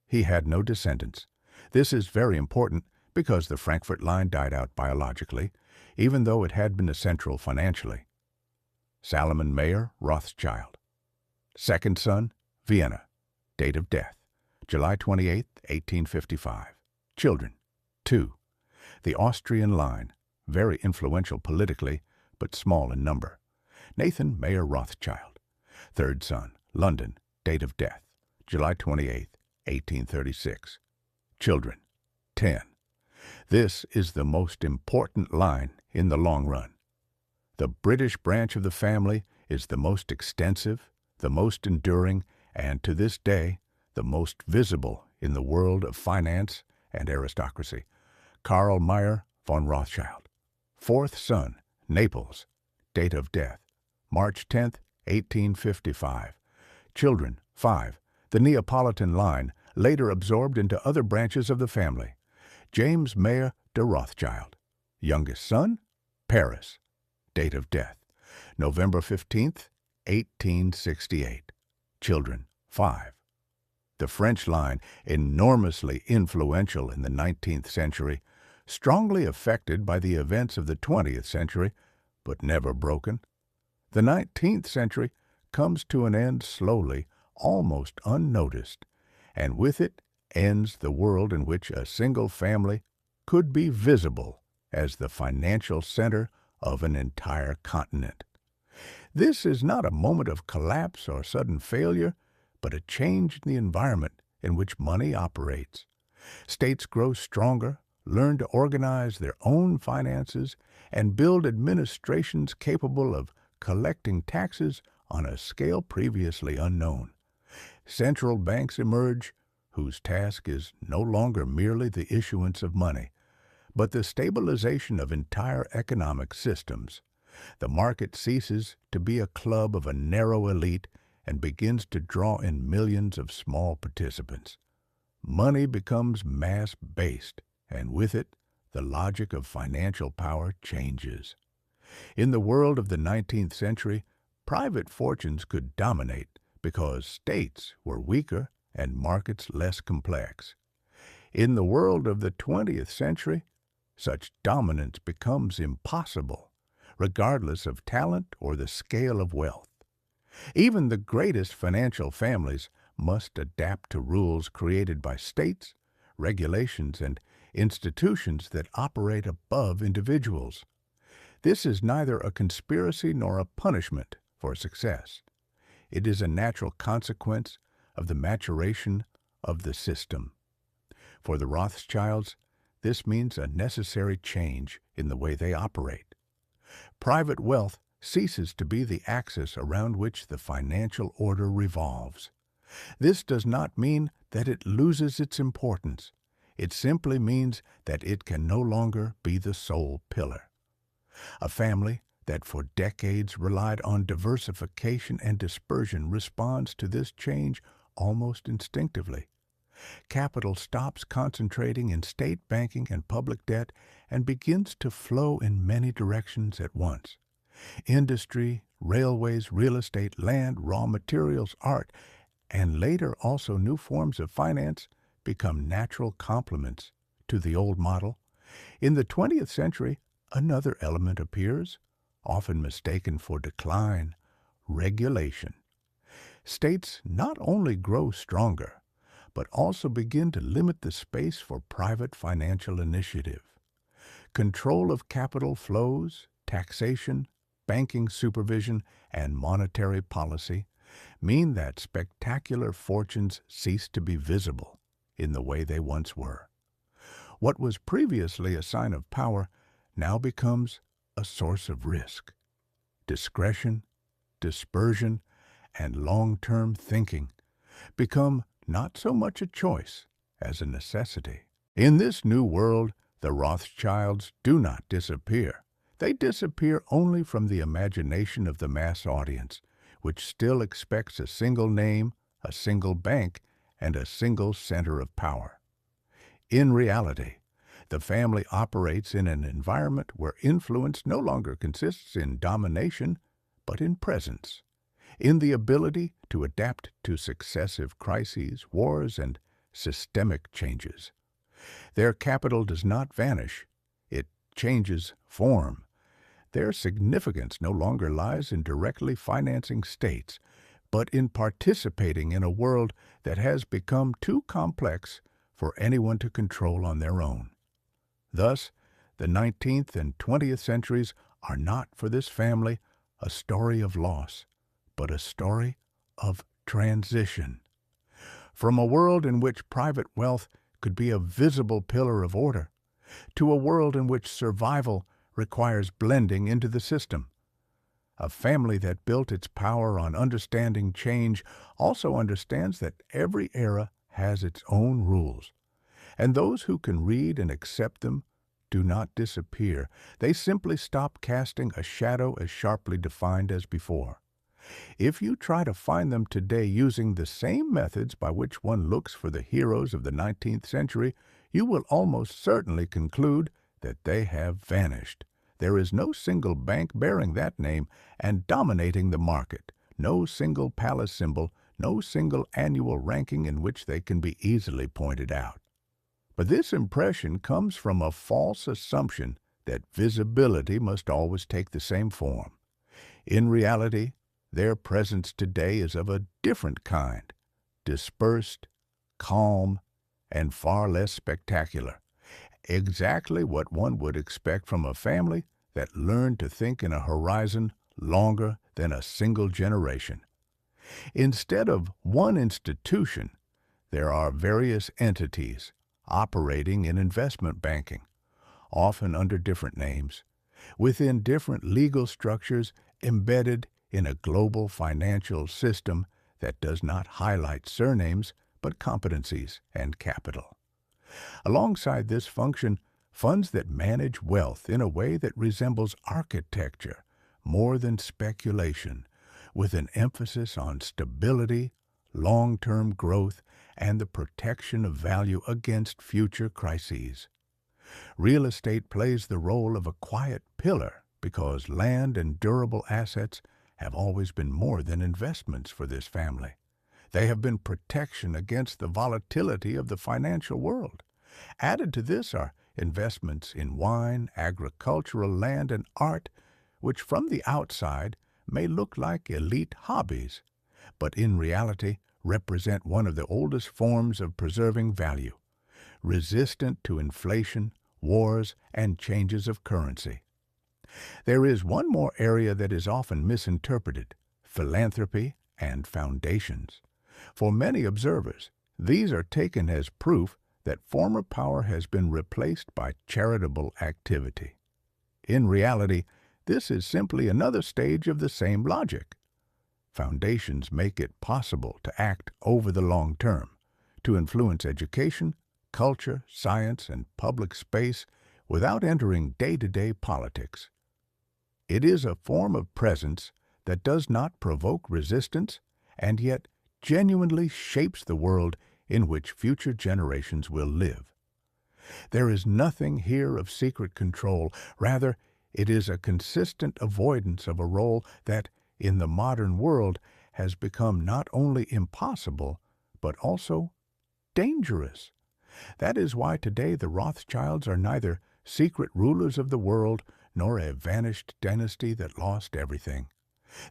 He had no descendants. This is very important because the Frankfurt line died out biologically, even though it had been essential financially. Salomon Mayer Rothschild. Second son, Vienna. Date of death, July 28, 1855. Children, 2. The Austrian line, very influential politically, but small in number. Nathan Mayer Rothschild. Third son, London. Date of death, July 28, 1836. Children, 10. This is the most important line in the long run. The British branch of the family is the most extensive, the most enduring, and to this day, the most visible in the world of finance and aristocracy. Karl Mayer von Rothschild. Fourth son, Naples. Date of death, March 10, 1855. Children, 5. The Neapolitan line, later absorbed into other branches of the family. James Mayer de Rothschild. Youngest son, Paris. Date of death, November 15, 1868. Children, 5. The French line, enormously influential in the 19th century, strongly affected by the events of the 20th century, but never broken. The 19th century comes to an end slowly, almost unnoticed, and with it ends the world in which a single family could be visible as the financial center of an entire continent. This is not a moment of collapse or sudden failure, but a change in the environment in which money operates. States grow stronger, learn to organize their own finances, and build administrations capable of collecting taxes on a scale previously unknown. Central banks emerge, whose task is no longer merely the issuance of money, but the stabilization of entire economic systems. The market ceases to be a club of a narrow elite and begins to draw in millions of small participants. Money becomes mass-based, and with it, the logic of financial power changes. In the world of the 19th century, private fortunes could dominate because states were weaker and markets less complex. In the world of the 20th century, such dominance becomes impossible, regardless of talent or the scale of wealth. Even the greatest financial families must adapt to rules created by states, regulations, and institutions that operate above individuals. This is neither a conspiracy nor a punishment for success. It is a natural consequence of the maturation of the system. For the Rothschilds, this means a necessary change in the way they operate. Private wealth ceases to be the axis around which the financial order revolves. This does not mean that it loses its importance. It simply means that it can no longer be the sole pillar. A family that for decades relied on diversification and dispersion responds to this change almost instinctively. Capital stops concentrating in state banking and public debt and begins to flow in many directions at once. Industry, railways, real estate, land, raw materials, art, and later also new forms of finance become natural complements to the old model. In the 20th century, another element appears, often mistaken for decline: regulation. States not only grow stronger, but also begin to limit the space for private financial initiative. Control of capital flows, taxation, banking supervision, and monetary policy mean that spectacular fortunes cease to be visible in the way they once were. What was previously a sign of power now becomes a source of risk. Discretion, dispersion, and long-term thinking become not so much a choice as a necessity. In this new world, the Rothschilds do not disappear. They disappear only from the imagination of the mass audience, which still expects a single name, a single bank, and a single center of power. In reality, the family operates in an environment where influence no longer consists in domination, but in presence, in the ability to adapt to successive crises, wars, and systemic changes. Their capital does not vanish, it changes form. Their significance no longer lies in directly financing states, but in participating in a world that has become too complex for anyone to control on their own. Thus, the 19th and 20th centuries are not for this family a story of loss, but a story of transition. From a world in which private wealth could be a visible pillar of order, to a world in which survival requires blending into the system. A family that built its power on understanding change also understands that every era has its own rules, and those who can read and accept them do not disappear. They simply stop casting a shadow as sharply defined as before. If you try to find them today using the same methods by which one looks for the heroes of the 19th century, you will almost certainly conclude that they have vanished. There is no single bank bearing that name and dominating the market, no single palace symbol, no single annual ranking in which they can be easily pointed out. But this impression comes from a false assumption that visibility must always take the same form. In reality, their presence today is of a different kind, dispersed, calm, and far less spectacular. Exactly what one would expect from a family that learned to think in a horizon longer than a single generation. Instead of one institution, there are various entities operating in investment banking, often under different names, within different legal structures embedded in a global financial system that does not highlight surnames but competencies and capital. Alongside this function, funds that manage wealth in a way that resembles architecture more than speculation, with an emphasis on stability, long-term growth, and the protection of value against future crises. Real estate plays the role of a quiet pillar because land and durable assets have always been more than investments for this family. They have been protection against the volatility of the financial world. Added to this are investments in wine, agricultural land, and art, which from the outside may look like elite hobbies, but in reality represent one of the oldest forms of preserving value, resistant to inflation, wars, and changes of currency. There is one more area that is often misinterpreted: philanthropy and foundations. For many observers, these are taken as proof that former power has been replaced by charitable activity. In reality, this is simply another stage of the same logic. Foundations make it possible to act over the long term, to influence education, culture, science, and public space without entering day-to-day politics. It is a form of presence that does not provoke resistance and yet genuinely shapes the world in which future generations will live. There is nothing here of secret control. Rather, it is a consistent avoidance of a role that, in the modern world, has become not only impossible, but also dangerous. That is why today the Rothschilds are neither secret rulers of the world nor a vanished dynasty that lost everything.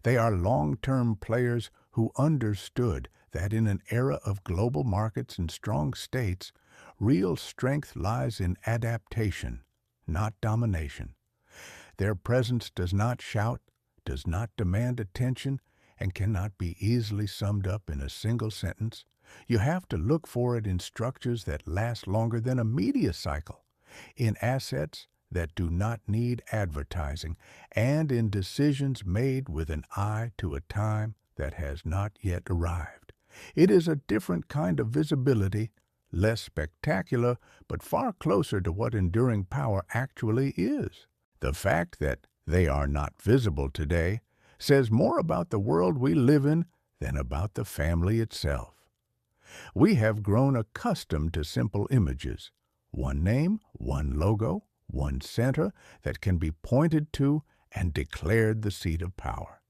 They are long-term players who understood that in an era of global markets and strong states, real strength lies in adaptation, not domination. Their presence does not shout, does not demand attention, and cannot be easily summed up in a single sentence. You have to look for it in structures that last longer than a media cycle, in assets that do not need advertising, and in decisions made with an eye to a time that has not yet arrived. It is a different kind of visibility, less spectacular, but far closer to what enduring power actually is. The fact that they are not visible today says more about the world we live in than about the family itself. We have grown accustomed to simple images, one name, one logo, one center that can be pointed to and declared the seat of power.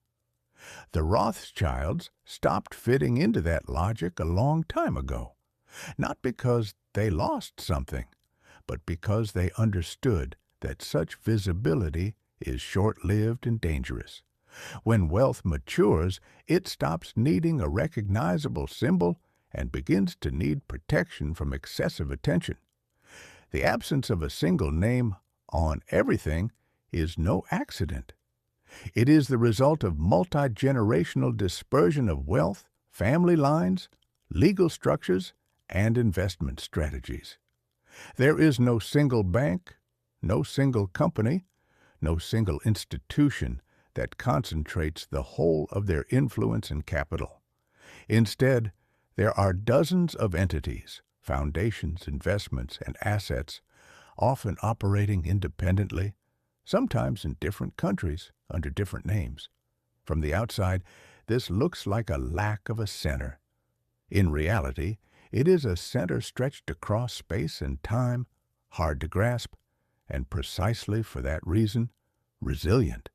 The Rothschilds stopped fitting into that logic a long time ago, not because they lost something, but because they understood that such visibility is short-lived and dangerous. When wealth matures, it stops needing a recognizable symbol and begins to need protection from excessive attention. The absence of a single name on everything is no accident. It is the result of multi-generational dispersion of wealth, family lines, legal structures, and investment strategies. There is no single bank, no single company, no single institution that concentrates the whole of their influence and capital. Instead, there are dozens of entities, foundations, investments, and assets, often operating independently, sometimes in different countries under different names. From the outside, this looks like a lack of a center. In reality, it is a center stretched across space and time, hard to grasp, and precisely for that reason, resilient.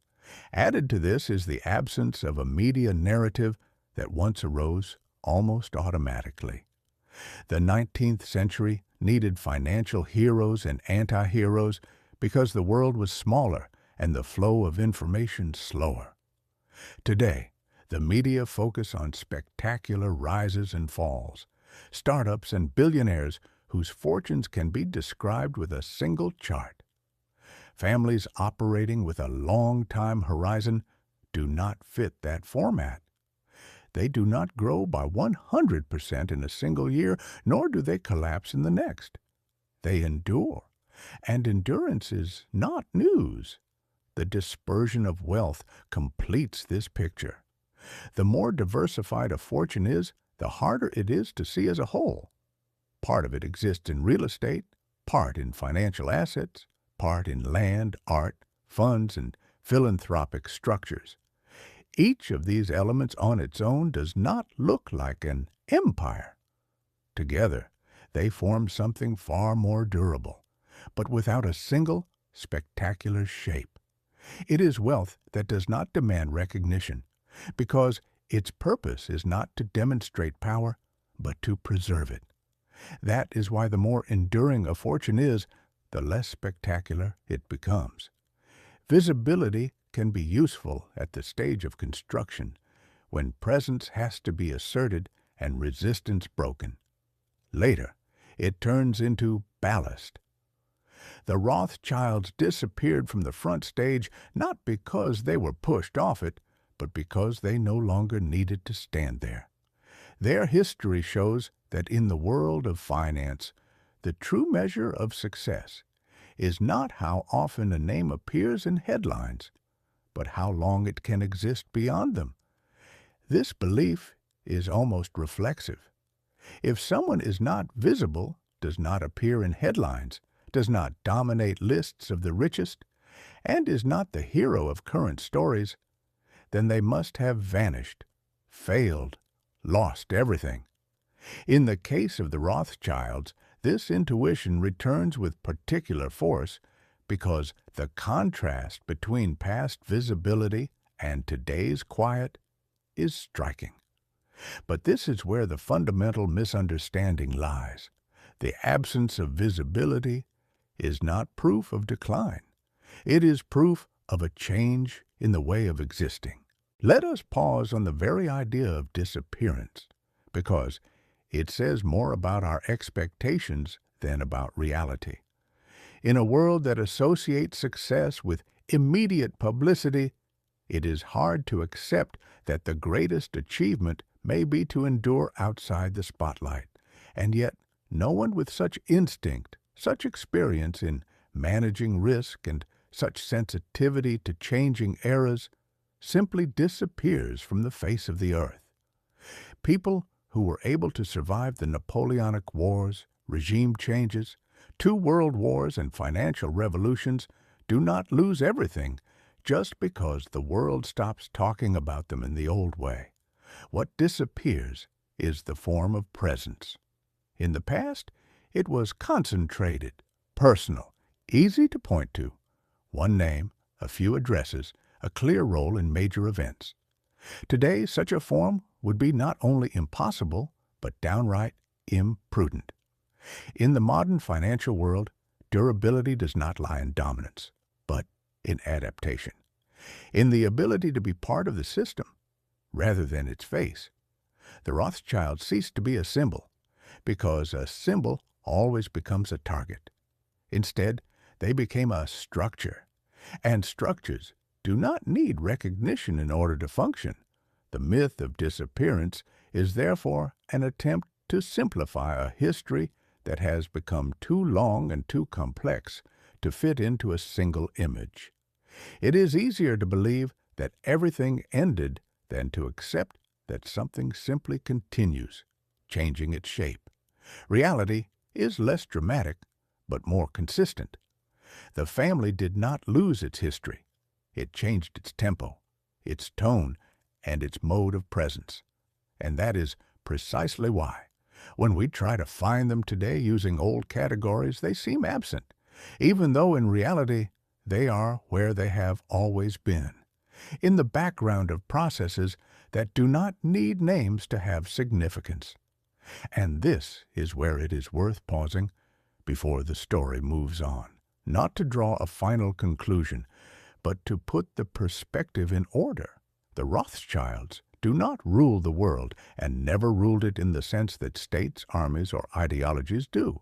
Added to this is the absence of a media narrative that once arose almost automatically. The 19th century needed financial heroes and anti-heroes because the world was smaller and the flow of information slower. Today, the media focus on spectacular rises and falls, startups and billionaires whose fortunes can be described with a single chart. Families operating with a long time horizon do not fit that format. They do not grow by 100% in a single year, nor do they collapse in the next. They endure, and endurance is not news. The dispersion of wealth completes this picture. The more diversified a fortune is, the harder it is to see as a whole. Part of it exists in real estate, part in financial assets, part in land, art, funds, and philanthropic structures. Each of these elements on its own does not look like an empire. Together, they form something far more durable, but without a single, spectacular shape. It is wealth that does not demand recognition, because its purpose is not to demonstrate power, but to preserve it. That is why the more enduring a fortune is, the less spectacular it becomes. Visibility can be useful at the stage of construction, when presence has to be asserted and resistance broken. Later, it turns into ballast. The Rothschilds disappeared from the front stage not because they were pushed off it, but because they no longer needed to stand there. Their history shows that in the world of finance, the true measure of success is not how often a name appears in headlines, but how long it can exist beyond them. This belief is almost reflexive. If someone is not visible, does not appear in headlines, does not dominate lists of the richest, and is not the hero of current stories, then they must have vanished, failed, lost everything. In the case of the Rothschilds, this intuition returns with particular force because the contrast between past visibility and today's quiet is striking. But this is where the fundamental misunderstanding lies. The absence of visibility is not proof of decline. It is proof of a change in the way of existing. Let us pause on the very idea of disappearance, because it says more about our expectations than about reality. In a world that associates success with immediate publicity, it is hard to accept that the greatest achievement may be to endure outside the spotlight. And yet, no one with such instinct, such experience in managing risk, and such sensitivity to changing eras simply disappears from the face of the earth. People who were able to survive the Napoleonic Wars, regime changes, 2 world wars, and financial revolutions do not lose everything just because the world stops talking about them in the old way. What disappears is the form of presence. In the past, it was concentrated, personal, easy to point to. One name, a few addresses, a clear role in major events. Today, such a form would be not only impossible, but downright imprudent. In the modern financial world, durability does not lie in dominance, but in adaptation, in the ability to be part of the system rather than its face. The Rothschilds ceased to be a symbol, because a symbol always becomes a target. Instead, they became a structure, and structures do not need recognition in order to function. The myth of disappearance is therefore an attempt to simplify a history that has become too long and too complex to fit into a single image. It is easier to believe that everything ended than to accept that something simply continues, changing its shape. Reality is less dramatic, but more consistent. The family did not lose its history. It changed its tempo, its tone, and its mode of presence. And that is precisely why, when we try to find them today using old categories, they seem absent, even though in reality they are where they have always been, in the background of processes that do not need names to have significance. And this is where it is worth pausing before the story moves on, not to draw a final conclusion, but to put the perspective in order. The Rothschilds do not rule the world, and never ruled it in the sense that states, armies, or ideologies do.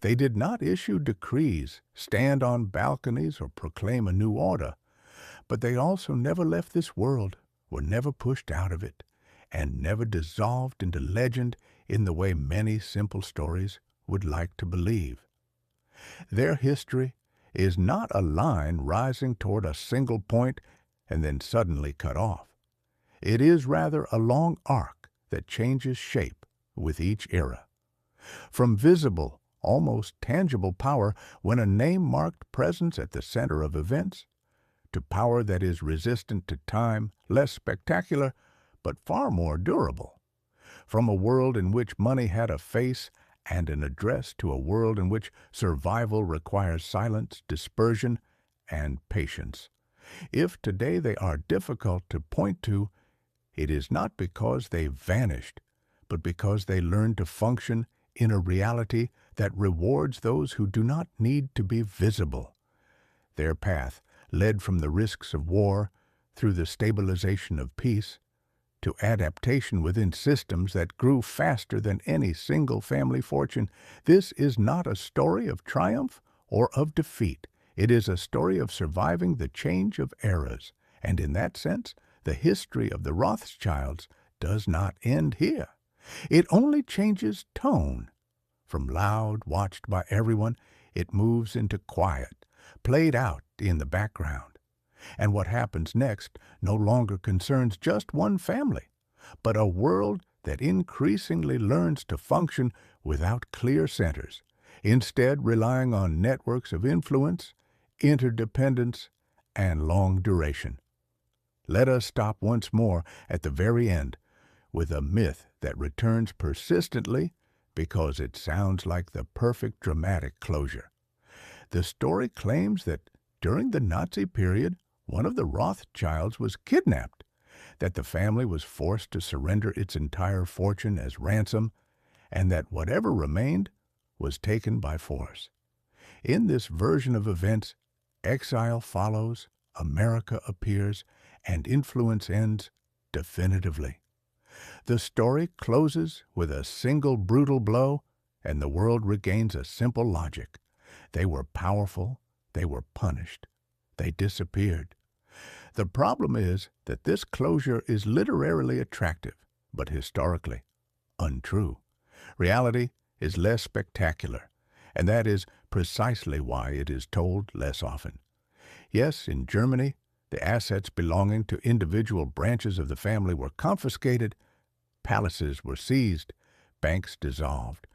They did not issue decrees, stand on balconies, or proclaim a new order, but they also never left this world, were never pushed out of it, and never dissolved into legend in the way many simple stories would like to believe. Their history is not a line rising toward a single point and then suddenly cut off. It is rather a long arc that changes shape with each era. From visible, almost tangible power when a name-marked presence at the center of events, to power that is resistant to time, less spectacular, but far more durable. From a world in which money had a face and an address to a world in which survival requires silence, dispersion, and patience. If today they are difficult to point to, it is not because they vanished, but because they learned to function in a reality that rewards those who do not need to be visible. Their path led from the risks of war through the stabilization of peace to adaptation within systems that grew faster than any single family fortune. This is not a story of triumph or of defeat. It is a story of surviving the change of eras, and in that sense, the history of the Rothschilds does not end here. It only changes tone. From loud, watched by everyone, it moves into quiet, played out in the background. And what happens next no longer concerns just one family, but a world that increasingly learns to function without clear centers, instead relying on networks of influence, interdependence, and long duration. Let us stop once more at the very end with a myth that returns persistently because it sounds like the perfect dramatic closure. The story claims that during the Nazi period, one of the Rothschilds was kidnapped, that the family was forced to surrender its entire fortune as ransom, and that whatever remained was taken by force. In this version of events, exile follows, America appears, and influence ends definitively. The story closes with a single brutal blow, and the world regains a simple logic. They were powerful, they were punished, they disappeared. The problem is that this closure is literarily attractive, but historically untrue. Reality is less spectacular, and that is precisely why it is told less often. Yes, in Germany, the assets belonging to individual branches of the family were confiscated, palaces were seized, banks dissolved,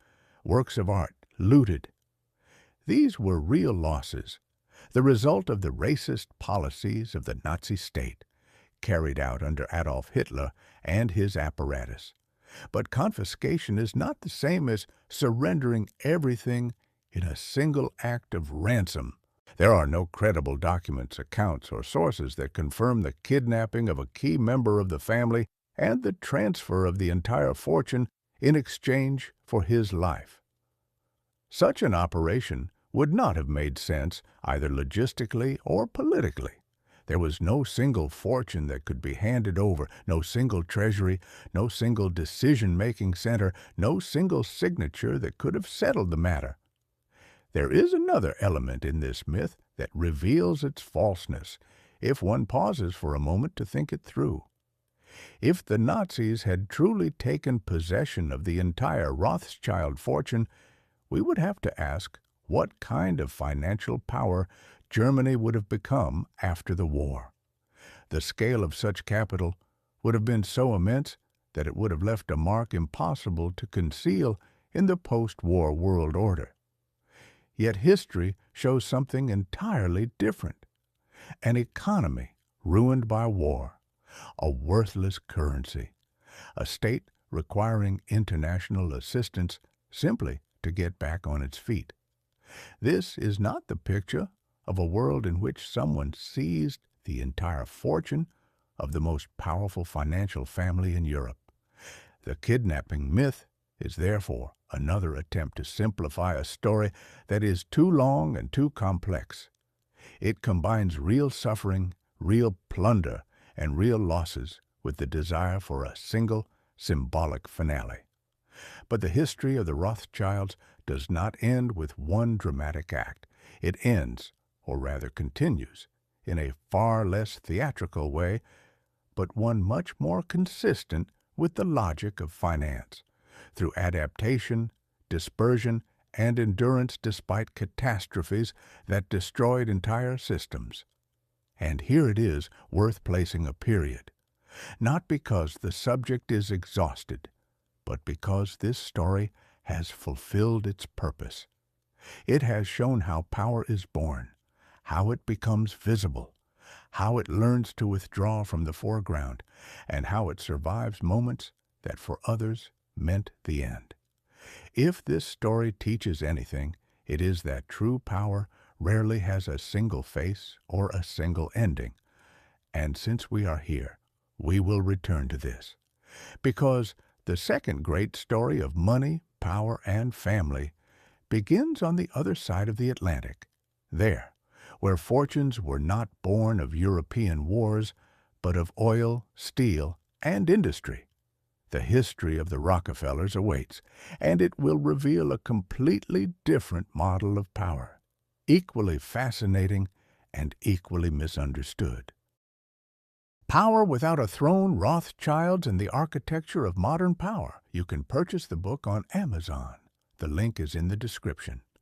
works of art looted. These were real losses, the result of the racist policies of the Nazi state, carried out under Adolf Hitler and his apparatus. But confiscation is not the same as surrendering everything in a single act of ransom. There are no credible documents, accounts, or sources that confirm the kidnapping of a key member of the family and the transfer of the entire fortune in exchange for his life. Such an operation would not have made sense either logistically or politically. There was no single fortune that could be handed over, no single treasury, no single decision-making center, no single signature that could have settled the matter. There is another element in this myth that reveals its falseness, if one pauses for a moment to think it through. If the Nazis had truly taken possession of the entire Rothschild fortune, we would have to ask what kind of financial power Germany would have become after the war. The scale of such capital would have been so immense that it would have left a mark impossible to conceal in the post-war world order. Yet history shows something entirely different. An economy ruined by war, a worthless currency, a state requiring international assistance simply to get back on its feet. This is not the picture of a world in which someone seized the entire fortune of the most powerful financial family in Europe. The kidnapping myth is therefore another attempt to simplify a story that is too long and too complex. It combines real suffering, real plunder, and real losses with the desire for a single symbolic finale. But the history of the Rothschilds does not end with one dramatic act. It ends, or rather continues, in a far less theatrical way, but one much more consistent with the logic of finance, through adaptation, dispersion, and endurance despite catastrophes that destroyed entire systems. And here it is worth placing a period, not because the subject is exhausted, but because this story has fulfilled its purpose. It has shown how power is born, how it becomes visible, how it learns to withdraw from the foreground, and how it survives moments that for others meant the end. If this story teaches anything, it is that true power rarely has a single face or a single ending. And since we are here, we will return to this. Because the second great story of money, power, and family begins on the other side of the Atlantic, there, where fortunes were not born of European wars, but of oil, steel, and industry. The history of the Rockefellers awaits, and it will reveal a completely different model of power, equally fascinating and equally misunderstood. Power Without a Throne, Rothschilds and the Architecture of Modern Power. You can purchase the book on Amazon. The link is in the description.